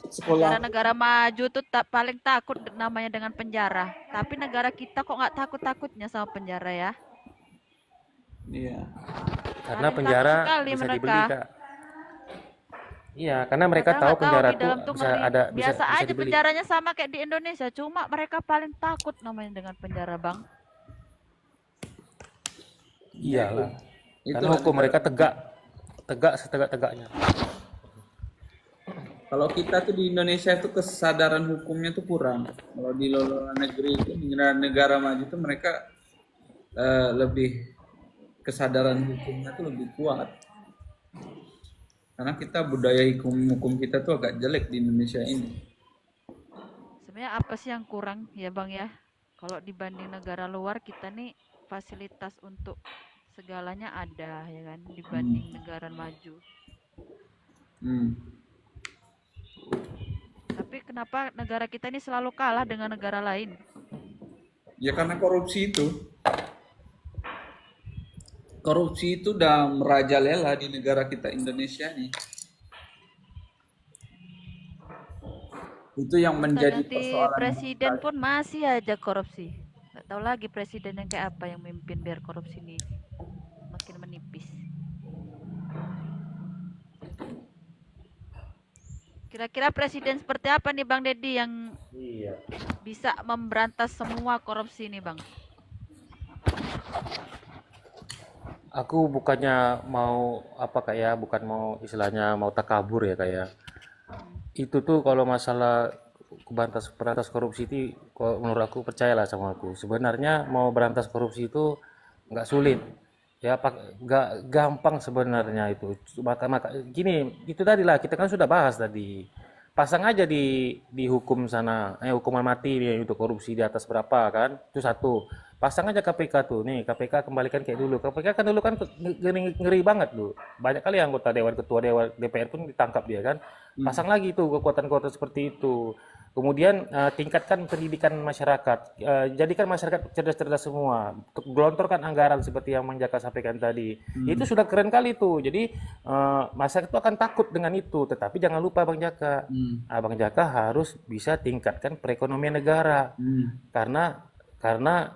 [SPEAKER 1] sekolah,
[SPEAKER 3] Negara-negara maju tuh paling takut namanya dengan penjara. Tapi negara kita kok nggak takut-takutnya sama penjara ya?
[SPEAKER 1] iya,
[SPEAKER 2] Karena
[SPEAKER 3] Paling
[SPEAKER 2] penjara
[SPEAKER 3] takut sekali
[SPEAKER 2] bisa
[SPEAKER 3] mereka.
[SPEAKER 2] dibeli, Kak. Iya, karena mereka
[SPEAKER 3] Padahal
[SPEAKER 2] tahu
[SPEAKER 3] nggak tahu
[SPEAKER 2] penjara
[SPEAKER 3] di
[SPEAKER 2] tuh
[SPEAKER 3] dalam tuh
[SPEAKER 2] bisa
[SPEAKER 3] ngeri.
[SPEAKER 2] ada bisa
[SPEAKER 3] Biasa
[SPEAKER 2] bisa
[SPEAKER 3] aja
[SPEAKER 2] dibeli.
[SPEAKER 3] penjaranya sama kayak di Indonesia. Cuma mereka paling takut namanya dengan penjara, Bang.
[SPEAKER 2] Iyalah.
[SPEAKER 1] itu
[SPEAKER 2] Karena hukum mereka tegak, tegak setegak-tegaknya.
[SPEAKER 1] kalau kita tuh di Indonesia itu kesadaran hukumnya tuh kurang. Kalau di luar negeri itu, di negara maju itu mereka lebih kesadaran hukumnya tuh lebih kuat. Karena kita budaya hukum kita tuh agak jelek di Indonesia ini.
[SPEAKER 3] Sebenarnya apa sih yang kurang ya, Bang ya? Kalau dibanding negara luar, kita nih fasilitas untuk segalanya ada ya kan dibanding negara maju.
[SPEAKER 1] Hmm.
[SPEAKER 3] Tapi kenapa negara kita ini selalu kalah dengan negara lain?
[SPEAKER 1] Ya karena korupsi itu. Korupsi itu udah merajalela di negara kita Indonesia nih. Itu yang
[SPEAKER 3] Kita
[SPEAKER 1] menjadi
[SPEAKER 3] ganti
[SPEAKER 1] persoalan
[SPEAKER 3] presiden
[SPEAKER 1] kita.
[SPEAKER 3] pun masih aja korupsi. Nggak tahu lagi presiden yang kayak apa yang memimpin biar korupsi ini makin menipis. Kira-kira presiden seperti apa nih Bang Deddy yang
[SPEAKER 2] Iya.
[SPEAKER 3] bisa memberantas semua korupsi ini, Bang?
[SPEAKER 2] Aku bukannya mau apa kayak bukan mau istilahnya mau takabur ya kayak itu tuh kalau masalah berantas korupsi itu kalau menurut aku percayalah sama aku sebenarnya mau berantas korupsi itu nggak sulit ya nggak gampang sebenarnya itu maka gini itu tadi lah kita kan sudah bahas tadi pasang aja di hukum sana hukuman mati nih untuk korupsi di atas berapa kan itu satu pasang aja KPK tuh nih KPK kembalikan kayak dulu KPK kan dulu kan ngeri, ngeri banget tuh banyak kali anggota dewan ketua dewan DPR pun ditangkap dia kan pasang lagi tuh kekuatan-kekuatan seperti itu kemudian tingkatkan pendidikan masyarakat jadikan masyarakat cerdas-cerdas semua gelontorkan anggaran seperti yang Mang Jaka sampaikan tadi itu sudah keren kali tuh jadi masyarakat itu akan takut dengan itu tetapi jangan lupa Bang Jaka Bang Jaka harus bisa tingkatkan perekonomian negara karena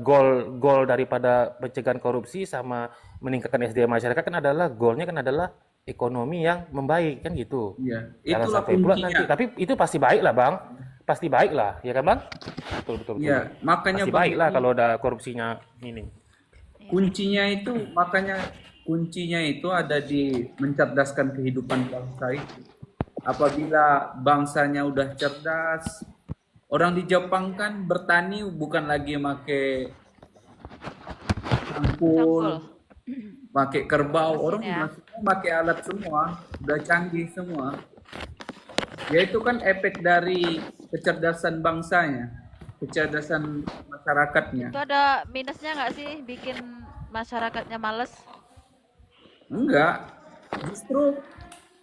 [SPEAKER 2] goal daripada pencegahan korupsi sama meningkatkan SDM masyarakat kan adalah goalnya kan adalah ekonomi yang membaik kan gitu.
[SPEAKER 1] Iya,
[SPEAKER 2] Jangan
[SPEAKER 1] itulah
[SPEAKER 2] sampai pula
[SPEAKER 1] kuncinya.
[SPEAKER 2] nanti. Tapi itu pasti baik lah bang. Pasti baik lah, ya kan bang? Betul betul betul.
[SPEAKER 1] Iya, makanya
[SPEAKER 2] Pasti
[SPEAKER 1] Bang
[SPEAKER 2] baik lah
[SPEAKER 1] Deddy,
[SPEAKER 2] kalau ada korupsinya ini.
[SPEAKER 1] kuncinya itu ada di mencerdaskan kehidupan bangsa itu. Apabila bangsanya udah cerdas, orang di Jepang kan bertani bukan lagi make
[SPEAKER 3] Cangkul.
[SPEAKER 1] cangkul, pakai kerbau,
[SPEAKER 3] Mesin
[SPEAKER 1] orang
[SPEAKER 3] ya.
[SPEAKER 1] udah semua pakai alat semua, udah canggih semua. Ya itu kan efek dari kecerdasan bangsanya. kecerdasan masyarakatnya.
[SPEAKER 3] Itu ada minusnya nggak sih bikin masyarakatnya males?
[SPEAKER 1] Enggak, justru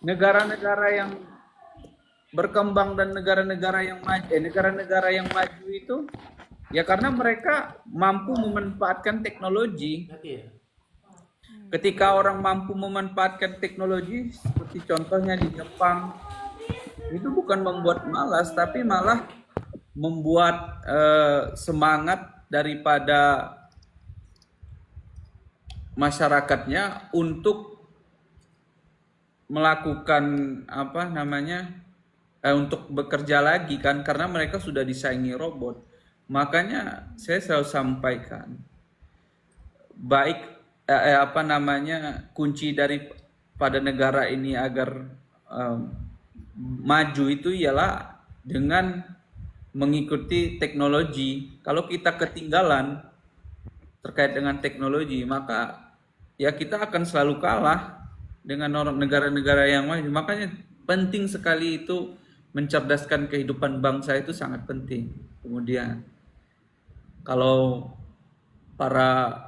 [SPEAKER 1] negara-negara yang berkembang dan negara-negara yang maju itu ya karena mereka mampu memanfaatkan teknologi. Ketika orang mampu memanfaatkan teknologi, seperti contohnya di Jepang, itu bukan membuat malas, tapi malah membuat semangat daripada masyarakatnya untuk melakukan apa namanya untuk bekerja lagi kan karena mereka sudah disaingi robot. Makanya saya selalu sampaikan baik apa namanya kunci pada negara ini agar maju itu ialah dengan mengikuti teknologi. Kalau kita ketinggalan terkait dengan teknologi, maka ya kita akan selalu kalah dengan negara-negara yang maju. Makanya penting sekali itu mencerdaskan kehidupan bangsa itu sangat penting. Kemudian kalau para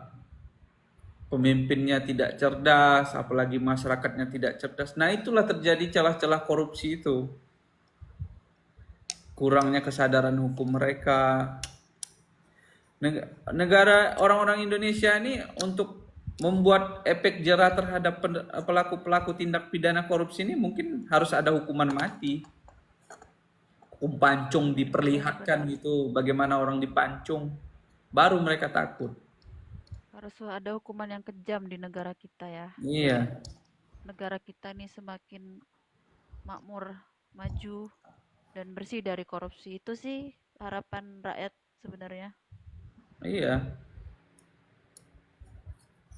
[SPEAKER 1] pemimpinnya tidak cerdas, apalagi masyarakatnya tidak cerdas, nah itulah terjadi celah-celah korupsi itu. Kurangnya kesadaran hukum mereka. Negara orang-orang Indonesia ini untuk membuat efek jerah terhadap pelaku-pelaku tindak pidana korupsi ini mungkin harus ada hukuman mati. Hukum pancung diperlihatkan gitu, bagaimana orang dipancung, baru mereka takut.
[SPEAKER 3] Harus ada hukuman yang kejam di negara kita ya.
[SPEAKER 1] Iya.
[SPEAKER 3] Negara kita ini semakin makmur, maju, dan bersih dari korupsi. Itu sih harapan rakyat sebenarnya.
[SPEAKER 1] Iya.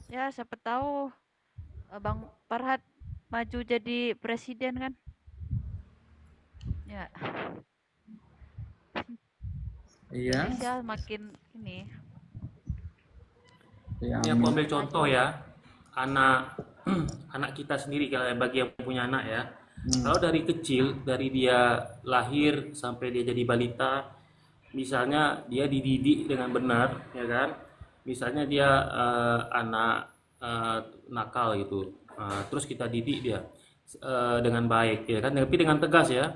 [SPEAKER 3] Ya, siapa tahu Bang Farhad maju jadi presiden kan? Ya,
[SPEAKER 1] Iya.
[SPEAKER 3] Indonesia makin ini.
[SPEAKER 1] Ya,
[SPEAKER 2] Ini aku ambil contoh ya, anak anak kita sendiri kalau bagi yang punya anak ya. Kalau dari kecil, dari dia lahir sampai dia jadi balita, misalnya dia dididik dengan benar, ya kan? Misalnya dia anak nakal gitu, terus kita didik dia dengan baik, ya kan? Tapi dengan tegas ya.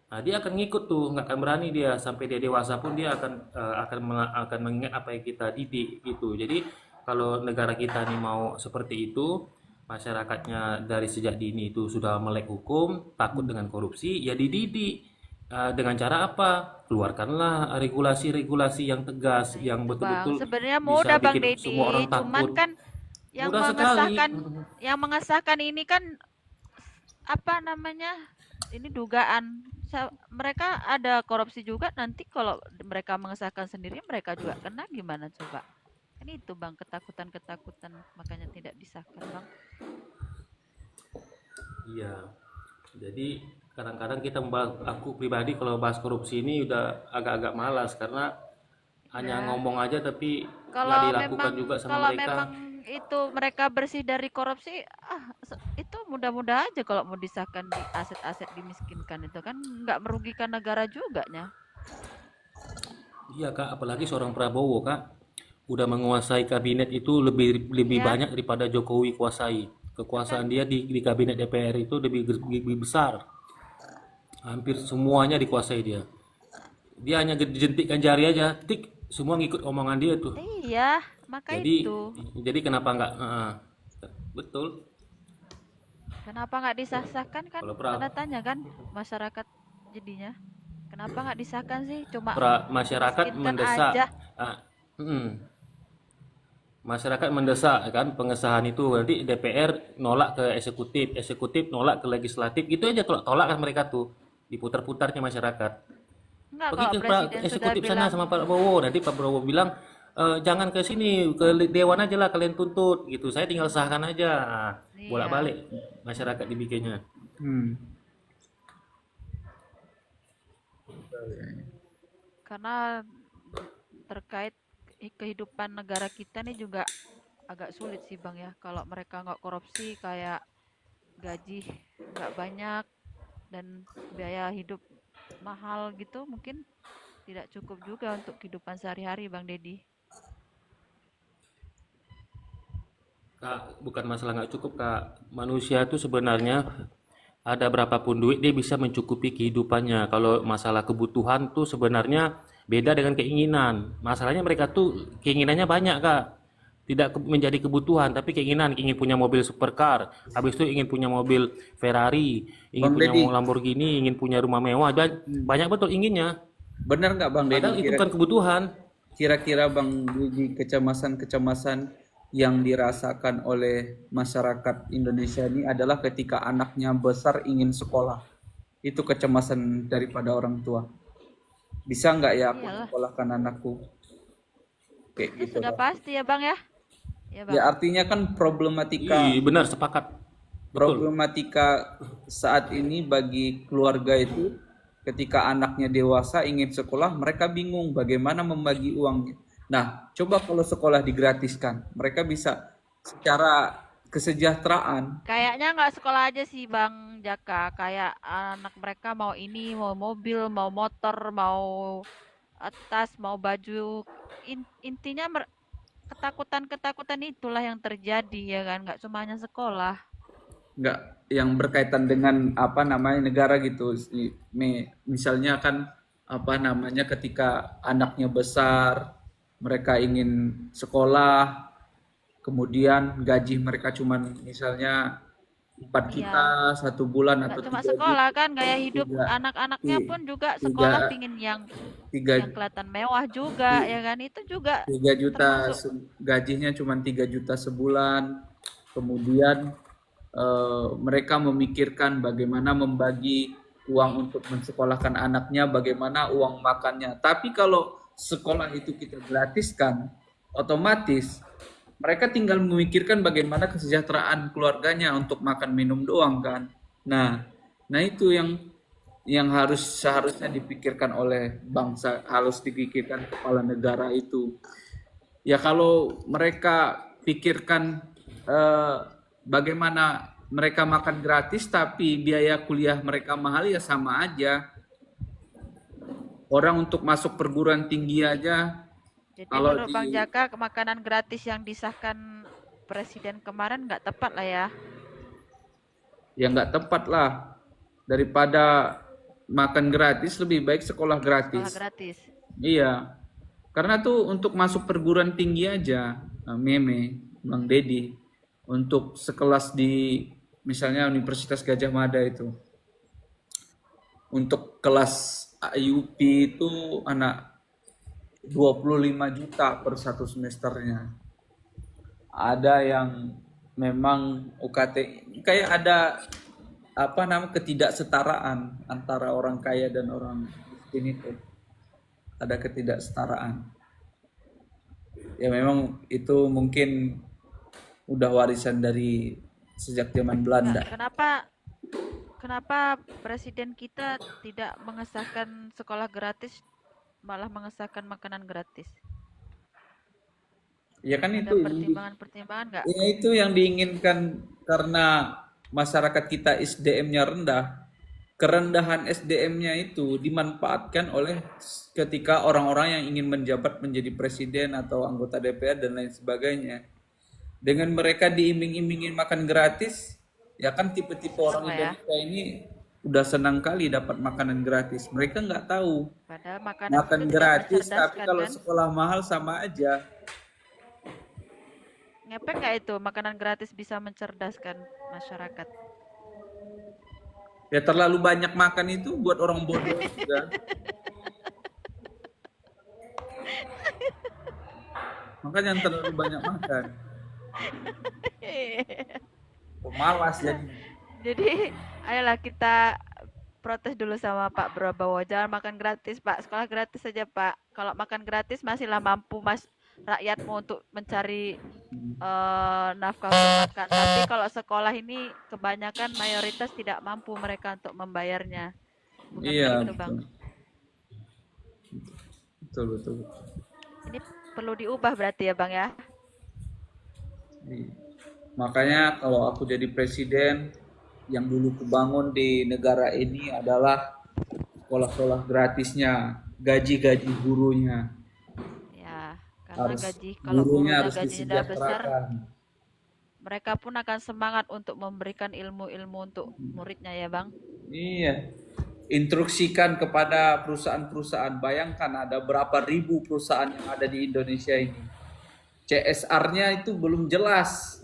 [SPEAKER 2] Nah, dia akan ngikut tuh, nggak akan berani dia sampai dia dewasa pun dia akan mengingat apa yang kita didik gitu. Jadi kalau negara kita nih mau seperti itu, masyarakatnya dari sejak dini itu sudah melek hukum, takut dengan korupsi, ya dididik. Dengan cara apa? Keluarkanlah regulasi-regulasi yang tegas, yang
[SPEAKER 3] Bang,
[SPEAKER 2] betul-betul
[SPEAKER 3] sebenarnya
[SPEAKER 2] bisa
[SPEAKER 3] mudah Bang
[SPEAKER 2] bikin semua orang
[SPEAKER 3] Deddy, cuman
[SPEAKER 2] takut.
[SPEAKER 3] kan yang
[SPEAKER 2] Mudah sekali.
[SPEAKER 3] mengesahkan ini kan apa namanya? Ini dugaan mereka ada korupsi juga, nanti kalau mereka mengesahkan sendiri mereka juga kena, gimana coba? Ini itu Bang, ketakutan-ketakutan makanya tidak disahkan Bang.
[SPEAKER 2] Iya. Jadi kadang-kadang kita aku pribadi kalau bahas korupsi ini udah agak-agak malas karena hanya ngomong aja tapi nggak
[SPEAKER 3] Kalau
[SPEAKER 2] dilakukan
[SPEAKER 3] memang
[SPEAKER 2] juga sama
[SPEAKER 3] kalau
[SPEAKER 2] mereka.
[SPEAKER 3] memang itu mereka bersih dari korupsi, itu mudah-mudah aja kalau mau disahkan di aset-aset dimiskinkan itu kan nggak merugikan negara juga nya.
[SPEAKER 2] Iya Kak, apalagi seorang Prabowo Kak udah menguasai kabinet itu lebih lebih
[SPEAKER 3] Iya,
[SPEAKER 2] banyak daripada Jokowi kuasai. Kekuasaan dia di kabinet DPR itu lebih besar. Hampir semuanya dikuasai dia. Dia hanya jentikkan jari aja, tik, semua ngikut omongan dia tuh.
[SPEAKER 3] iya, maka
[SPEAKER 2] Jadi
[SPEAKER 3] itu.
[SPEAKER 2] jadi kenapa nggak? Betul.
[SPEAKER 3] Kenapa nggak disahkan kan?
[SPEAKER 2] Kalau
[SPEAKER 3] Tanda tanya kan masyarakat jadinya. Kenapa nggak disahkan sih? Cuma
[SPEAKER 2] masyarakat
[SPEAKER 3] dimiskinkan
[SPEAKER 2] mendesak,
[SPEAKER 3] aja.
[SPEAKER 2] masyarakat mendesak kan pengesahan itu, nanti DPR nolak ke eksekutif, eksekutif nolak ke legislatif, gitu aja tolak kan mereka tuh, diputar-putarnya masyarakat.
[SPEAKER 3] Enggak,
[SPEAKER 2] Pergi
[SPEAKER 3] kalau
[SPEAKER 2] ke
[SPEAKER 3] presiden sudah
[SPEAKER 2] eksekutif sana
[SPEAKER 3] bilang,
[SPEAKER 2] sama Pak Prabowo, nanti Pak Prabowo bilang jangan ke sini, ke dewan aja lah kalian tuntut gitu, saya tinggal sahkan aja. Nah,
[SPEAKER 3] iya,
[SPEAKER 2] bolak-balik masyarakat dibikinnya.
[SPEAKER 3] karena terkait kehidupan negara kita nih juga agak sulit sih Bang ya. Kalau mereka nggak korupsi kayak gaji nggak banyak dan biaya hidup mahal gitu mungkin tidak cukup juga untuk kehidupan sehari-hari, Bang Deddy.
[SPEAKER 2] Kak, bukan masalah nggak cukup, Kak. Manusia itu sebenarnya ada berapapun duit dia bisa mencukupi kehidupannya. Kalau masalah kebutuhan tuh sebenarnya beda dengan keinginan. Masalahnya mereka tuh keinginannya banyak, Kak. Tidak menjadi kebutuhan, tapi keinginan, ingin punya mobil supercar, habis itu ingin punya mobil Ferrari, ingin
[SPEAKER 1] Bang
[SPEAKER 2] punya
[SPEAKER 1] Deddy,
[SPEAKER 2] Lamborghini, ingin punya rumah mewah, dan banyak betul inginnya.
[SPEAKER 1] benar nggak Bang Deddy?
[SPEAKER 2] Padahal itu bukan kebutuhan.
[SPEAKER 1] Kira-kira Bang Deddy kecemasan-kecemasan yang dirasakan oleh masyarakat Indonesia ini adalah ketika anaknya besar ingin sekolah. Itu kecemasan daripada orang tua. Bisa nggak ya aku
[SPEAKER 3] Iyalah,
[SPEAKER 1] sekolahkan anakku? Kayak
[SPEAKER 3] itu
[SPEAKER 1] gitu
[SPEAKER 3] sudah
[SPEAKER 1] Bang.
[SPEAKER 3] pasti ya, Bang ya. Ya, Bang.
[SPEAKER 1] Ya artinya kan problematika
[SPEAKER 2] Ih, benar, sepakat. Betul.
[SPEAKER 1] problematika saat ini bagi keluarga itu ketika anaknya dewasa ingin sekolah, mereka bingung bagaimana membagi uangnya. Nah, coba kalau sekolah digratiskan, mereka bisa secara kesejahteraan.
[SPEAKER 3] Kayaknya nggak sekolah aja sih, Bang Jaka. Kayak anak mereka mau ini, mau mobil, mau motor, mau tas, mau baju. Intinya ketakutan-ketakutan itulah yang terjadi ya kan, nggak semuanya sekolah.
[SPEAKER 1] Nggak yang berkaitan dengan apa namanya negara gitu. Misalnya kan apa namanya ketika anaknya besar, mereka ingin sekolah, kemudian gaji mereka cuman misalnya 4
[SPEAKER 3] Iya,
[SPEAKER 1] juta 1 bulan
[SPEAKER 3] nggak
[SPEAKER 1] atau
[SPEAKER 3] cuma
[SPEAKER 1] 3
[SPEAKER 3] sekolah
[SPEAKER 1] juta
[SPEAKER 3] kan, gaya hidup
[SPEAKER 1] tiga
[SPEAKER 3] anak-anaknya pun juga
[SPEAKER 1] tiga
[SPEAKER 3] sekolah pingin yang
[SPEAKER 1] tiga
[SPEAKER 3] kelihatan mewah juga ya kan, itu juga
[SPEAKER 1] 3 juta
[SPEAKER 3] termasuk.
[SPEAKER 1] gajinya cuma 3 juta sebulan. Kemudian mereka memikirkan bagaimana membagi uang untuk mensekolahkan anaknya, bagaimana uang makannya. Tapi kalau sekolah itu kita gratiskan, otomatis mereka tinggal memikirkan bagaimana kesejahteraan keluarganya untuk makan minum doang kan. Nah, nah itu yang seharusnya dipikirkan oleh bangsa, harus dipikirkan kepala negara itu. Ya kalau mereka pikirkan eh, bagaimana mereka makan gratis tapi biaya kuliah mereka mahal, ya sama aja. Orang untuk masuk perguruan tinggi aja
[SPEAKER 3] Jadi
[SPEAKER 1] kalau
[SPEAKER 3] menurut Bang
[SPEAKER 1] di
[SPEAKER 3] Jaka, makanan gratis yang disahkan Presiden kemarin nggak tepat lah ya.
[SPEAKER 1] ya nggak tepat lah, daripada makan gratis lebih baik sekolah
[SPEAKER 3] Sekolah
[SPEAKER 1] gratis.
[SPEAKER 3] gratis.
[SPEAKER 1] Iya, karena tuh untuk masuk perguruan tinggi aja, Meme, Bang Dedi, untuk sekelas di misalnya Universitas Gajah Mada itu, untuk kelas IUP itu anak 25 juta per satu semesternya. Ada yang memang UKT, kayak ada apa namanya ketidaksetaraan antara orang kaya dan orang miskin itu. Ada ketidaksetaraan. Ya memang itu mungkin udah warisan dari sejak zaman
[SPEAKER 3] Nggak,
[SPEAKER 1] Belanda.
[SPEAKER 3] kenapa Presiden kita tidak mengesahkan sekolah gratis, malah mengesahkan makanan gratis?
[SPEAKER 1] Ya kan
[SPEAKER 3] Ada pertimbangan-pertimbangan nggak?
[SPEAKER 1] ya itu yang diinginkan karena masyarakat kita SDM-nya rendah. Kerendahan SDM-nya itu dimanfaatkan oleh ketika orang-orang yang ingin menjabat menjadi presiden atau anggota DPR dan lain sebagainya. Dengan mereka diiming-imingin makan gratis, ya kan tipe-tipe
[SPEAKER 3] Seneng
[SPEAKER 1] orang
[SPEAKER 3] lah ya.
[SPEAKER 1] Indonesia ini udah senang kali dapat makanan gratis. Mereka nggak tahu
[SPEAKER 3] Padahal makanan itu
[SPEAKER 1] makan
[SPEAKER 3] tidak
[SPEAKER 1] gratis, tapi
[SPEAKER 3] mencerdaskan
[SPEAKER 1] kalau
[SPEAKER 3] kan?
[SPEAKER 1] sekolah mahal sama aja.
[SPEAKER 3] Ngepek nggak itu makanan gratis bisa mencerdaskan masyarakat?
[SPEAKER 1] Ya terlalu banyak makan itu buat orang bodoh juga. Makanya yang terlalu banyak makan. Malas jadi.
[SPEAKER 3] Jadi, ayolah kita protes dulu sama Pak Prabowo. Jangan makan gratis, Pak. Sekolah gratis saja, Pak. Kalau makan gratis masihlah mampu Mas rakyatmu untuk mencari nafkah untuk makan. Tapi kalau sekolah ini kebanyakan mayoritas tidak mampu mereka untuk membayarnya. Bukan
[SPEAKER 1] Iya,
[SPEAKER 3] begitu, Bang?
[SPEAKER 1] betul, betul.
[SPEAKER 3] Ini perlu diubah berarti ya, Bang ya?
[SPEAKER 1] Iya. Makanya kalau aku jadi presiden, yang dulu kubangun di negara ini adalah sekolah-sekolah gratisnya, gaji-gaji gurunya
[SPEAKER 3] Ya, karena
[SPEAKER 1] harus
[SPEAKER 3] kalau
[SPEAKER 1] gurunya
[SPEAKER 3] gurunya
[SPEAKER 1] harus
[SPEAKER 3] gajinya udah besar,
[SPEAKER 1] disejahterakan.
[SPEAKER 3] mereka pun akan semangat untuk memberikan ilmu-ilmu untuk muridnya ya Bang.
[SPEAKER 1] Iya. Instruksikan kepada perusahaan-perusahaan. Bayangkan ada berapa ribu perusahaan yang ada di Indonesia ini. CSR-nya itu belum jelas.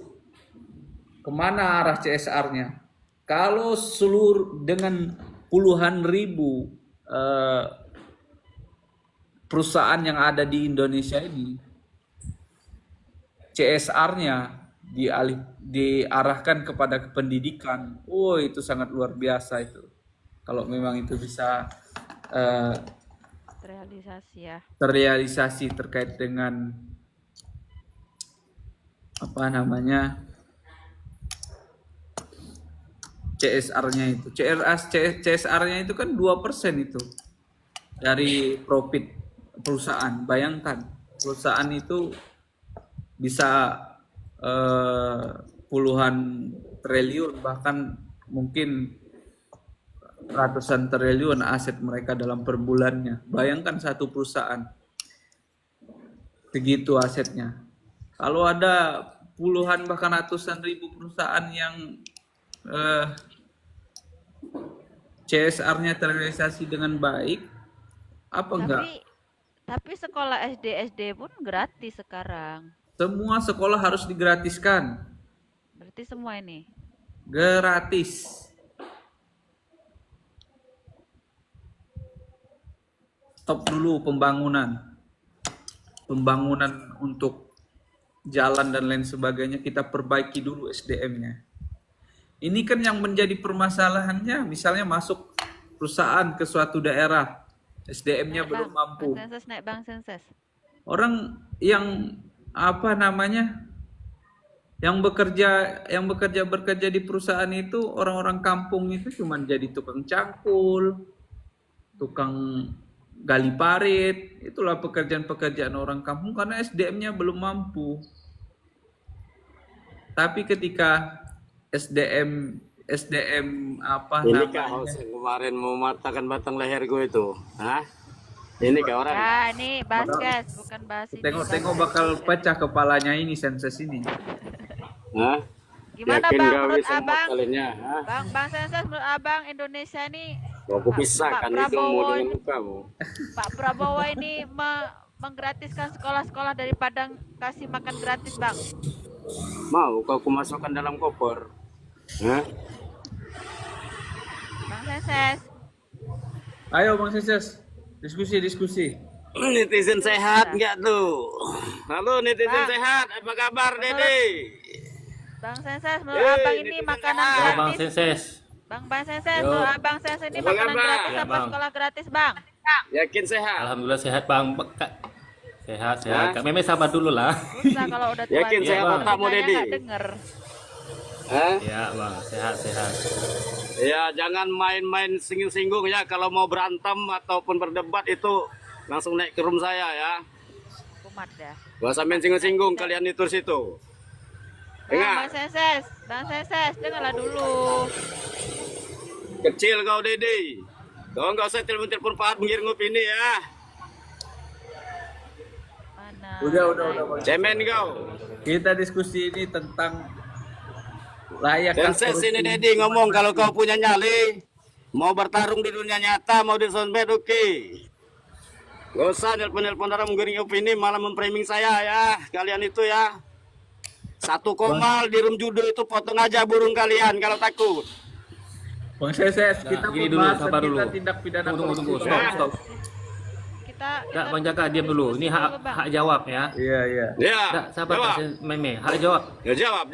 [SPEAKER 1] Kemana arah CSR-nya? Kalau seluruh dengan puluhan ribu perusahaan yang ada di Indonesia ini, CSR-nya diarahkan kepada pendidikan, oh itu sangat luar biasa itu. Kalau memang itu bisa
[SPEAKER 3] Terrealisasi ya.
[SPEAKER 1] terrealisasi terkait dengan apa namanya CSR-nya itu. CSR-nya itu kan 2% itu dari profit perusahaan. Bayangkan perusahaan itu bisa puluhan triliun, bahkan mungkin ratusan triliun aset mereka dalam per bulannya. Bayangkan satu perusahaan begitu asetnya. Kalau ada puluhan bahkan ratusan ribu perusahaan yang CSR-nya terrealisasi dengan baik, apa enggak?
[SPEAKER 3] Tapi sekolah SD pun gratis sekarang.
[SPEAKER 1] Semua sekolah harus digratiskan.
[SPEAKER 3] Berarti semua ini
[SPEAKER 1] Gratis. Stop dulu pembangunan. Pembangunan untuk jalan dan lain sebagainya, kita perbaiki dulu SDM-nya. Ini kan yang menjadi permasalahannya, misalnya masuk perusahaan ke suatu daerah, SDM-nya belum mampu.
[SPEAKER 3] Bang Senses naik Bang Senses.
[SPEAKER 1] Orang yang apa namanya? Yang bekerja di perusahaan itu, orang-orang kampung itu cuma jadi tukang cangkul, tukang gali parit, itulah pekerjaan-pekerjaan orang kampung karena SDM-nya belum mampu. Tapi ketika SDM apa
[SPEAKER 4] Ini
[SPEAKER 1] namanya?
[SPEAKER 4] kak kemarin mau matahkan batang leher gue itu, hah? Ini kak orang.
[SPEAKER 3] Ya, ini basket, bukan bahas ini.
[SPEAKER 1] Tengok-tengok bakal pecah kepalanya ini Senses ini.
[SPEAKER 4] Hah?
[SPEAKER 3] Gimana
[SPEAKER 4] Yakin
[SPEAKER 3] Bang
[SPEAKER 4] gak
[SPEAKER 3] menurut
[SPEAKER 4] bisa
[SPEAKER 3] Abang?
[SPEAKER 4] kalinya, hah?
[SPEAKER 3] Bang Senses menurut Abang Indonesia ini
[SPEAKER 4] Aku pisahkan
[SPEAKER 3] Pak
[SPEAKER 4] hidungmu
[SPEAKER 3] Prabowo
[SPEAKER 4] dengan mukamu.
[SPEAKER 3] Pak Prabowo ini menggratiskan sekolah-sekolah daripada kasih makan gratis Bang.
[SPEAKER 4] Mau kau kumasukkan dalam koper? Hah?
[SPEAKER 3] Bang Senses.
[SPEAKER 1] Ayo Bang Senses, diskusi.
[SPEAKER 4] Netizen sehat nggak tuh? Halo netizen
[SPEAKER 3] Bang.
[SPEAKER 4] sehat, apa kabar Dede?
[SPEAKER 3] Bang Senses menurut Abang ini
[SPEAKER 4] netizen
[SPEAKER 3] makanan
[SPEAKER 4] sehat.
[SPEAKER 3] gratis.
[SPEAKER 2] Bang Senses.
[SPEAKER 3] Bang Senses menurut Abang Senses ini
[SPEAKER 4] Apa
[SPEAKER 3] makanan
[SPEAKER 4] kabar?
[SPEAKER 3] gratis
[SPEAKER 2] Ya,
[SPEAKER 3] apa
[SPEAKER 2] Bang.
[SPEAKER 3] sekolah gratis Bang?
[SPEAKER 4] Yakin sehat?
[SPEAKER 2] Alhamdulillah sehat Bang. Sehat.
[SPEAKER 4] Hah?
[SPEAKER 2] Kak Meme sabar dulu lah.
[SPEAKER 3] Susah kalau udah tua.
[SPEAKER 4] Yakin
[SPEAKER 2] sehat
[SPEAKER 4] otakmu, Dedi?
[SPEAKER 3] Nggak denger.
[SPEAKER 4] Hah?
[SPEAKER 2] Ya Bang, sehat.
[SPEAKER 4] Ya jangan main-main singgung-singgung ya. Kalau mau berantem ataupun berdebat itu langsung naik ke room saya ya.
[SPEAKER 3] Kumat dah.
[SPEAKER 4] Gak usah main singgung-singgung kalian itu situ.
[SPEAKER 3] Bang
[SPEAKER 4] Dengar,
[SPEAKER 3] Senses, dengarlah dulu.
[SPEAKER 4] kecil kau Dede. Kau nggak usah telepon-telepon Pak mengiring opini ya.
[SPEAKER 3] Mana?
[SPEAKER 1] Udah Bang.
[SPEAKER 4] Cemen kau.
[SPEAKER 1] Kita diskusi ini tentang layakkah
[SPEAKER 4] Senses
[SPEAKER 1] korupsi.
[SPEAKER 4] ini Dede ngomong kalau kau punya nyali, mau bertarung di dunia nyata, mau di sosmed oke. Gak usah nelpon-nelpon orang menggiring opini malah memframing saya ya. Kalian itu ya. Satu komal di room judo itu potong aja burung kalian kalau takut.
[SPEAKER 1] Bang Senses, kita
[SPEAKER 2] gini dulu,
[SPEAKER 1] membahas
[SPEAKER 2] sabar dulu.
[SPEAKER 1] tentang tindak pidana
[SPEAKER 2] Tunggu,
[SPEAKER 1] korupsi.
[SPEAKER 2] stop.
[SPEAKER 3] Kita
[SPEAKER 2] Enggak Bang Jaka diam dulu. Ini hak jawab ya.
[SPEAKER 1] Iya.
[SPEAKER 4] Ya,
[SPEAKER 2] Enggak, sabar
[SPEAKER 4] jawab.
[SPEAKER 2] Kak Meme. Hak jawab.
[SPEAKER 4] Ya jawab.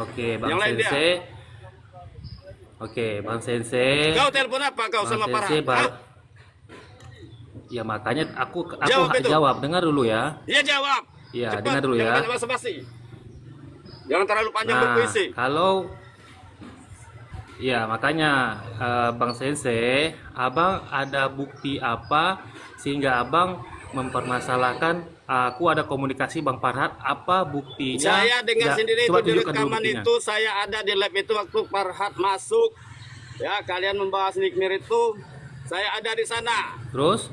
[SPEAKER 2] Oke, Bang
[SPEAKER 4] Yang lain dia.
[SPEAKER 2] Sense. Oke, Bang Sense.
[SPEAKER 4] Kau telepon apa kau sama
[SPEAKER 2] Bang Sense,
[SPEAKER 4] Farhan? Hah?
[SPEAKER 2] Ya makanya aku
[SPEAKER 4] Jawab
[SPEAKER 2] hak
[SPEAKER 4] itu.
[SPEAKER 2] jawab. Dengar dulu ya.
[SPEAKER 4] Ya jawab.
[SPEAKER 2] Iya,
[SPEAKER 4] Cepat,
[SPEAKER 2] dengar dulu
[SPEAKER 4] jangan
[SPEAKER 2] ya.
[SPEAKER 4] banyak basa-basi. Jangan terlalu panjang
[SPEAKER 2] Nah,
[SPEAKER 4] berpuisi.
[SPEAKER 2] kalau ya makanya Bang Sense, Abang ada bukti apa sehingga Abang mempermasalahkan aku ada komunikasi Bang Farhat, apa buktinya?
[SPEAKER 4] Saya dengar sendiri
[SPEAKER 2] Coba
[SPEAKER 4] itu di
[SPEAKER 2] tunjukkan dulu
[SPEAKER 4] rekaman
[SPEAKER 2] buktinya.
[SPEAKER 4] itu, saya ada di lab itu waktu Farhat masuk. Ya, kalian membahas Nikmir itu. Saya ada di sana.
[SPEAKER 2] Terus,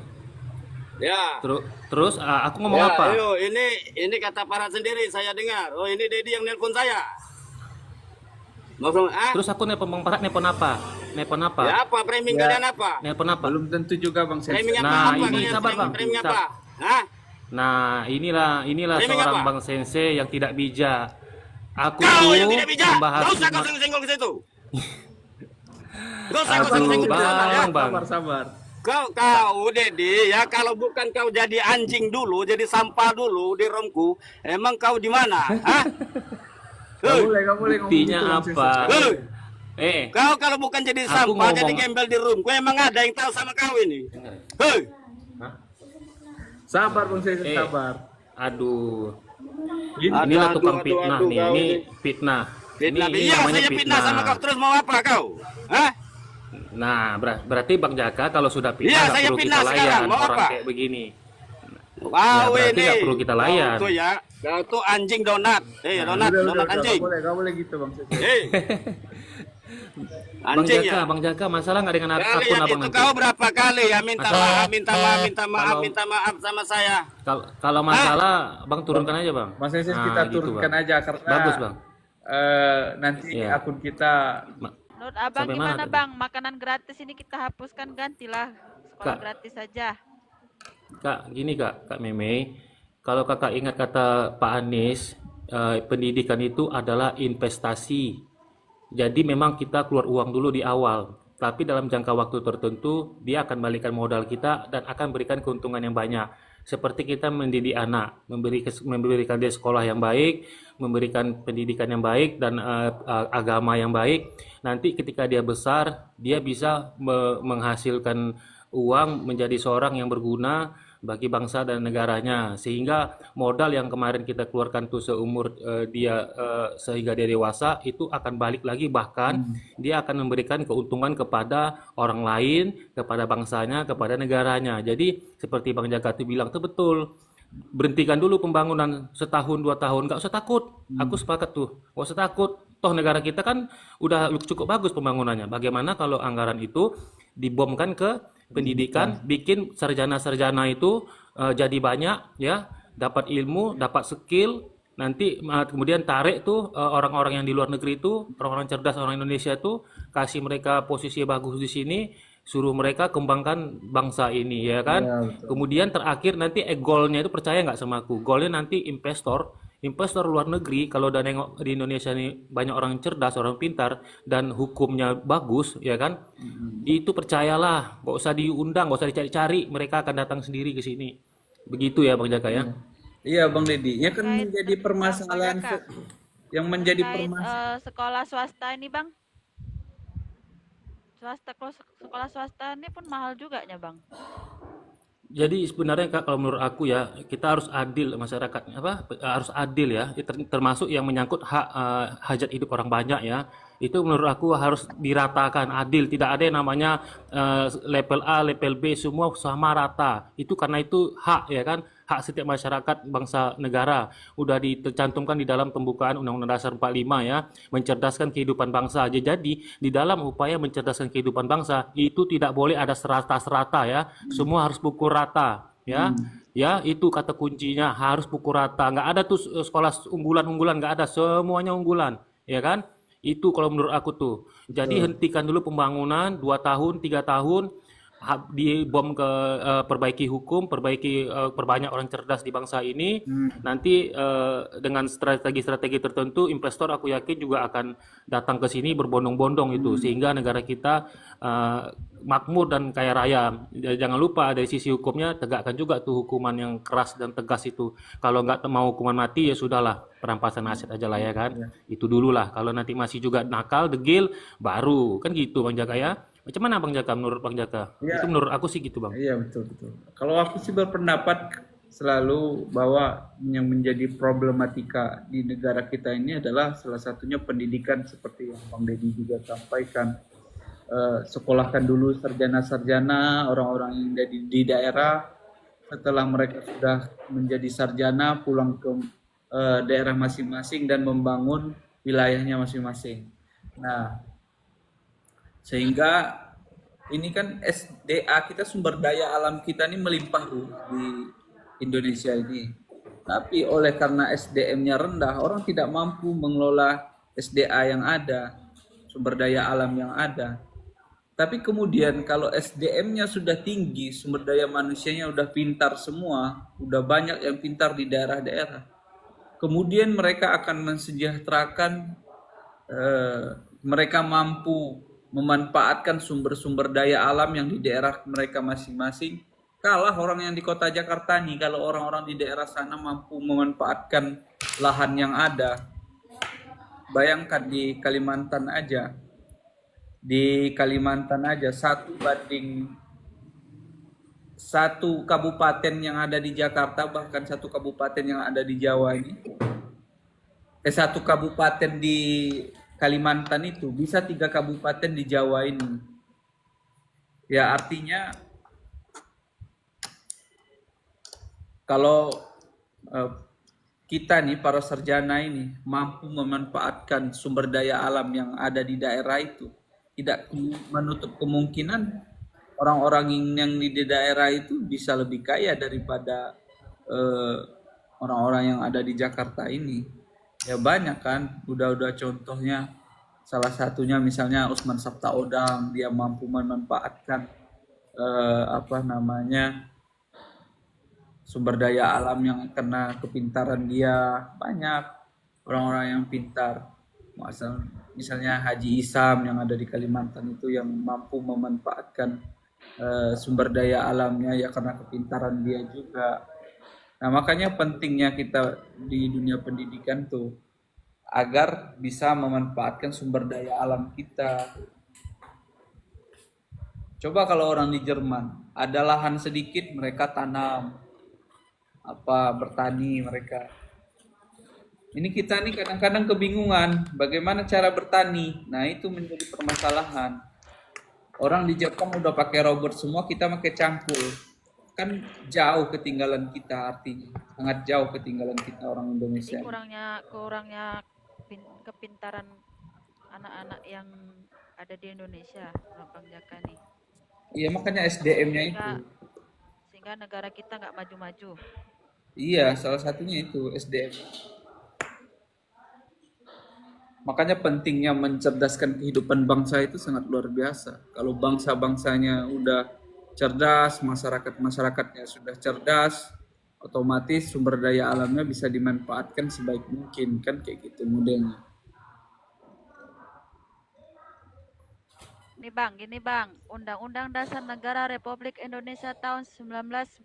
[SPEAKER 4] Ya.
[SPEAKER 2] terus aku ngomong
[SPEAKER 4] Ya,
[SPEAKER 2] apa?
[SPEAKER 4] ayo, ini kata Farhat sendiri saya dengar. Oh, ini Dedi yang nelpon saya. Maksud,
[SPEAKER 2] Terus aku nelpon Bang Farhat, nelpon apa? Nelpon apa?
[SPEAKER 4] Ya apa framing
[SPEAKER 1] Ya.
[SPEAKER 4] kalian apa?
[SPEAKER 2] Nelpon apa?
[SPEAKER 1] Belum tentu juga Bang Sensei.
[SPEAKER 4] Framing apa?
[SPEAKER 2] Nah,
[SPEAKER 4] apa
[SPEAKER 2] ini
[SPEAKER 4] kalian?
[SPEAKER 2] sabar, Bang.
[SPEAKER 4] Framing apa? Hah?
[SPEAKER 2] Nah, inilah
[SPEAKER 4] Framing
[SPEAKER 2] seorang
[SPEAKER 4] apa?
[SPEAKER 2] Bang Sensei yang tidak bijak. Aku
[SPEAKER 4] Kau
[SPEAKER 2] tuh
[SPEAKER 4] yang tidak bijak.
[SPEAKER 2] membahas
[SPEAKER 4] Gak usah kau
[SPEAKER 2] cuma-
[SPEAKER 4] senggol-senggol ke situ. Gak usah kau
[SPEAKER 2] Aduh,
[SPEAKER 4] senggol-senggol ke sana ya.
[SPEAKER 2] Bang.
[SPEAKER 1] Sabar.
[SPEAKER 4] Kau Dedi ya, kalau bukan kau jadi anjing dulu, jadi sampah dulu di romku, emang kau di mana? Hah?
[SPEAKER 1] Gak boleh ngomong
[SPEAKER 2] Buktinya
[SPEAKER 1] gitu, Bang Sensei.
[SPEAKER 2] apa?
[SPEAKER 4] Hei, kau kalau bukan jadi
[SPEAKER 2] Aku
[SPEAKER 4] sampah, jadi
[SPEAKER 2] ngomong-
[SPEAKER 4] gembel di roomku, emang ada yang tahu sama kau ini? Hei,
[SPEAKER 1] Sabar Bang Sensei,
[SPEAKER 2] Eh.
[SPEAKER 1] sabar.
[SPEAKER 2] Aduh,
[SPEAKER 1] Gini,
[SPEAKER 2] inilah
[SPEAKER 4] Aduh,
[SPEAKER 2] tukang
[SPEAKER 4] aduh,
[SPEAKER 2] fitnah
[SPEAKER 4] aduh,
[SPEAKER 2] nih.
[SPEAKER 4] kau
[SPEAKER 2] Ini
[SPEAKER 4] ini.
[SPEAKER 2] fitnah.
[SPEAKER 4] fitnah.
[SPEAKER 2] Ini
[SPEAKER 4] Iya,
[SPEAKER 2] namanya
[SPEAKER 4] saya fitnah sama kau. Terus mau apa kau? Hah?
[SPEAKER 2] Nah, berarti Bang Jaka kalau sudah
[SPEAKER 4] Iya,
[SPEAKER 2] fitnah nggak
[SPEAKER 4] saya
[SPEAKER 2] perlu
[SPEAKER 4] fitnah
[SPEAKER 2] kita
[SPEAKER 4] sekarang.
[SPEAKER 2] layan
[SPEAKER 4] Mau
[SPEAKER 2] orang
[SPEAKER 4] apa?
[SPEAKER 2] kayak begini.
[SPEAKER 4] Wow,
[SPEAKER 2] berarti
[SPEAKER 4] ini.
[SPEAKER 2] nggak perlu kita layan.
[SPEAKER 4] Kau tuh ya, kau tuh anjing donat. Donat, donat anjing.
[SPEAKER 1] Gak boleh gitu Bang Sensei.
[SPEAKER 4] Hei.
[SPEAKER 2] Bang
[SPEAKER 4] Anjing
[SPEAKER 2] Jaka,
[SPEAKER 4] ya.
[SPEAKER 2] Bang Jaka, masalah nggak dengan akun
[SPEAKER 4] Kalian
[SPEAKER 2] abang
[SPEAKER 4] itu
[SPEAKER 2] nanti?
[SPEAKER 4] kau berapa kali ya minta
[SPEAKER 2] Masalah-
[SPEAKER 4] maaf, minta maaf, minta maaf,
[SPEAKER 2] Kalau-
[SPEAKER 4] minta maaf sama saya.
[SPEAKER 2] Kalau masalah, Bang turunkan aja, Bang.
[SPEAKER 1] Bang Sensei
[SPEAKER 2] Nah,
[SPEAKER 1] kita
[SPEAKER 2] gitu,
[SPEAKER 1] turunkan
[SPEAKER 2] Bang.
[SPEAKER 1] aja karena
[SPEAKER 2] Bagus, Bang.
[SPEAKER 1] nanti
[SPEAKER 2] Iya.
[SPEAKER 1] akun kita
[SPEAKER 3] Menurut abang
[SPEAKER 2] Sampai
[SPEAKER 3] gimana
[SPEAKER 2] mana tadi?
[SPEAKER 3] bang? Makanan gratis ini kita hapuskan, gantilah sekolah
[SPEAKER 2] Kak.
[SPEAKER 3] gratis saja.
[SPEAKER 2] Kak, gini Kak Meme, kalau Kakak ingat kata Pak Anies, pendidikan itu adalah investasi. Jadi memang kita keluar uang dulu di awal, tapi dalam jangka waktu tertentu dia akan balikan modal kita dan akan berikan keuntungan yang banyak. Seperti kita mendidik anak, memberikan dia sekolah yang baik, memberikan pendidikan yang baik dan agama yang baik. Nanti ketika dia besar, dia bisa menghasilkan uang menjadi seorang yang berguna bagi bangsa dan negaranya, sehingga modal yang kemarin kita keluarkan tuh seumur sehingga dia dewasa itu akan balik lagi, bahkan dia akan memberikan keuntungan kepada orang lain, kepada bangsanya, kepada negaranya. Jadi seperti Bang Jaka tuh bilang tuh betul, berhentikan dulu pembangunan setahun 2 tahun, nggak usah takut. Aku sepakat tuh, nggak usah takut, toh negara kita kan udah cukup bagus pembangunannya. Bagaimana kalau anggaran itu dibomkan ke pendidikan, bikin sarjana-sarjana itu jadi banyak ya, dapat ilmu, dapat skill, nanti kemudian tarik tuh orang-orang yang di luar negeri itu, orang-orang cerdas, orang Indonesia itu, kasih mereka posisi bagus di sini, suruh mereka kembangkan bangsa ini ya kan.
[SPEAKER 1] Ya, betul.
[SPEAKER 2] Kemudian terakhir nanti goalnya itu, percaya nggak sama aku, goalnya nanti investor luar negeri, kalau udah nengok di Indonesia ini banyak orang cerdas, orang pintar, dan hukumnya bagus, ya kan? Itu percayalah, nggak usah diundang, nggak usah dicari-cari, mereka akan datang sendiri ke sini. Begitu ya, Bang Jaka ya?
[SPEAKER 1] Iya Bang Deddy, ya kan
[SPEAKER 3] Terkait
[SPEAKER 1] menjadi permasalahan
[SPEAKER 3] Bang Jaka.
[SPEAKER 1] yang menjadi
[SPEAKER 3] Terkait
[SPEAKER 1] permasalahan.
[SPEAKER 3] sekolah swasta ini bang, kalau sekolah swasta ini pun mahal juga ya bang.
[SPEAKER 2] Jadi sebenarnya Kak, kalau menurut aku ya, kita harus adil masyarakat, harus adil ya, termasuk yang menyangkut hajat hidup orang banyak ya. Itu menurut aku harus diratakan adil, tidak ada yang namanya level A, level B, semua sama rata. Itu karena itu hak ya kan, hak setiap masyarakat bangsa negara. Udah dicantumkan di dalam pembukaan Undang-Undang Dasar 45 ya, mencerdaskan kehidupan bangsa. Jadi di dalam upaya mencerdaskan kehidupan bangsa itu tidak boleh ada serata-serata ya, semua harus pukul rata ya. Ya, itu kata kuncinya, harus pukul rata. Nggak ada tuh sekolah unggulan-unggulan, nggak ada, semuanya unggulan ya kan. Itu kalau menurut aku tuh. Jadi hentikan dulu pembangunan 2 tahun, 3 tahun, dibom ke perbaiki hukum, perbanyak orang cerdas di bangsa ini. Nanti dengan strategi-strategi tertentu, investor aku yakin juga akan datang ke sini berbondong-bondong itu, sehingga negara kita makmur dan kaya raya. Jangan lupa dari sisi hukumnya, tegakkan juga tuh hukuman yang keras dan tegas itu. Kalau nggak mau hukuman mati ya sudahlah, perampasan aset aja lah ya kan. Itu dulu lah. Kalau nanti masih juga nakal, degil, baru kan gitu Bang Jaka ya. Macam mana Bang Jaka, menurut Bang Jaka?
[SPEAKER 1] Ya.
[SPEAKER 2] Itu menurut aku sih gitu Bang.
[SPEAKER 1] Iya betul. Kalau aku sih berpendapat selalu bahwa yang menjadi problematika di negara kita ini adalah salah satunya pendidikan, seperti yang Bang Deddy juga sampaikan. Sekolahkan dulu sarjana-sarjana, orang-orang yang di daerah. Setelah mereka sudah menjadi sarjana, pulang ke daerah masing-masing dan membangun wilayahnya masing-masing. Nah, sehingga ini kan SDA kita, sumber daya alam kita ini melimpah tuh di Indonesia ini. Tapi oleh karena SDM-nya rendah, orang tidak mampu mengelola SDA yang ada, sumber daya alam yang ada. Tapi kemudian kalau SDM-nya sudah tinggi, sumber daya manusianya udah pintar semua, udah banyak yang pintar di daerah-daerah. Kemudian mereka akan mensejahterakan, mereka mampu memanfaatkan sumber-sumber daya alam yang di daerah mereka masing-masing. Kalah orang yang di kota Jakarta nih, kalau orang-orang di daerah sana mampu memanfaatkan lahan yang ada. Bayangkan di Kalimantan aja. Di Kalimantan aja 1 kabupaten yang ada di Jakarta, bahkan 1 kabupaten yang ada di Jawa ini, 1 kabupaten di Kalimantan itu bisa 3 kabupaten di Jawa ini. Ya artinya kalau kita nih para sarjana ini mampu memanfaatkan sumber daya alam yang ada di daerah itu, tidak menutup kemungkinan orang-orang yang di daerah itu bisa lebih kaya daripada orang-orang yang ada di Jakarta ini. Ya banyak kan, udah contohnya, salah satunya misalnya Usman Sabtaodang, dia mampu memanfaatkan sumber daya alam yang kena kepintaran dia. Banyak orang-orang yang pintar, misalnya Haji Isam yang ada di Kalimantan itu, yang mampu memanfaatkan sumber daya alamnya ya karena kepintaran dia juga. Nah makanya pentingnya kita di dunia pendidikan tuh agar bisa memanfaatkan sumber daya alam kita. Coba kalau orang di Jerman ada lahan sedikit, mereka tanam bertani mereka. Ini kita nih kadang-kadang kebingungan bagaimana cara bertani. Nah itu menjadi permasalahan. Orang di Jepang udah pakai robot semua, kita pakai cangkul. Kan jauh ketinggalan kita, artinya sangat jauh ketinggalan kita orang Indonesia.
[SPEAKER 3] Ini kurangnya kepintaran anak-anak yang ada di Indonesia, Bang Jaka nih.
[SPEAKER 1] Iya makanya SDM-nya itu.
[SPEAKER 3] Sehingga negara kita nggak maju-maju.
[SPEAKER 1] Iya, salah satunya itu SDM. Makanya pentingnya mencerdaskan kehidupan bangsa itu sangat luar biasa. Kalau bangsa-bangsanya udah cerdas, masyarakatnya sudah cerdas, otomatis sumber daya alamnya bisa dimanfaatkan sebaik mungkin, kan kayak gitu modelnya.
[SPEAKER 3] Gini bang, Undang-Undang Dasar Negara Republik Indonesia tahun 1945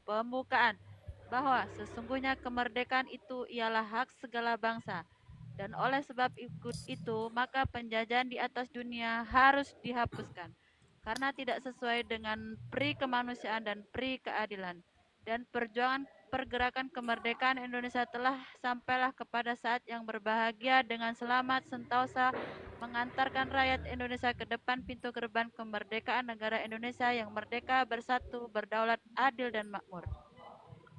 [SPEAKER 3] pembukaan bahwa sesungguhnya kemerdekaan itu ialah hak segala bangsa, dan oleh sebab itu maka penjajahan di atas dunia harus dihapuskan karena tidak sesuai dengan pri kemanusiaan dan pri keadilan, dan pergerakan kemerdekaan Indonesia telah sampailah kepada saat yang berbahagia dengan selamat sentosa mengantarkan rakyat Indonesia ke depan pintu gerbang kemerdekaan negara Indonesia yang merdeka, bersatu, berdaulat, adil dan makmur.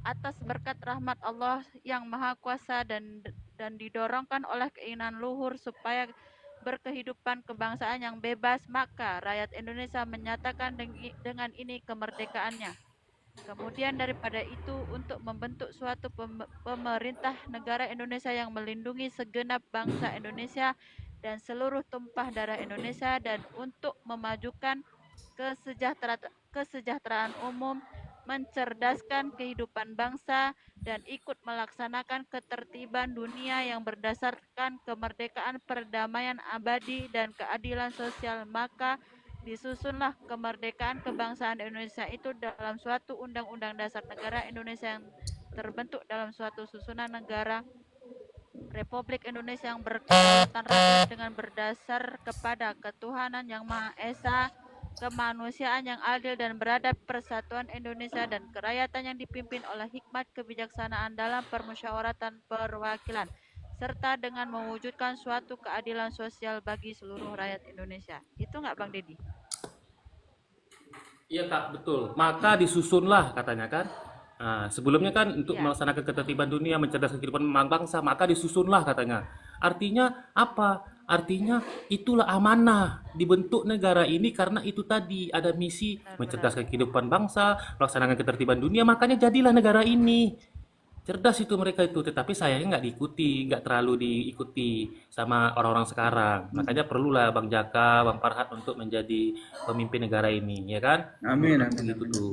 [SPEAKER 3] Atas berkat rahmat Allah yang Maha Kuasa dan didorongkan oleh keinginan luhur supaya berkehidupan kebangsaan yang bebas, maka rakyat Indonesia menyatakan dengan ini kemerdekaannya. Kemudian daripada itu, untuk membentuk suatu pemerintah negara Indonesia yang melindungi segenap bangsa Indonesia dan seluruh tumpah darah Indonesia, dan untuk memajukan kesejahteraan umum, mencerdaskan kehidupan bangsa, dan ikut melaksanakan ketertiban dunia yang berdasarkan kemerdekaan, perdamaian abadi, dan keadilan sosial, maka disusunlah kemerdekaan kebangsaan Indonesia itu dalam suatu Undang-Undang Dasar Negara Indonesia yang terbentuk dalam suatu susunan negara Republik Indonesia yang berkedaulatan rakyat dengan berdasar kepada ketuhanan yang Maha Esa, kemanusiaan yang adil dan beradab, persatuan Indonesia dan kerakyatan yang dipimpin oleh hikmat kebijaksanaan dalam permusyawaratan perwakilan, serta dengan mewujudkan suatu keadilan sosial bagi seluruh rakyat Indonesia. Itu nggak Bang Deddy?
[SPEAKER 2] Iya Kak, betul. Maka disusunlah katanya kan. Nah, sebelumnya kan untuk melaksanakan ketertiban dunia, mencerdaskan kehidupan bangsa, maka disusunlah katanya. Artinya apa? artinya itulah amanah dibentuk negara ini karena itu tadi ada misi mencerdaskan kehidupan bangsa, melaksanakan ketertiban dunia, makanya jadilah negara ini. Cerdas itu mereka itu, tetapi sayangnya nggak diikuti, nggak terlalu diikuti sama orang-orang sekarang. Makanya perlulah Bang Jaka, Bang Farhat untuk menjadi pemimpin negara ini, ya kan?
[SPEAKER 1] Amin,
[SPEAKER 2] Menurut aku
[SPEAKER 1] amin,
[SPEAKER 2] gitu
[SPEAKER 1] amin.
[SPEAKER 2] tuh.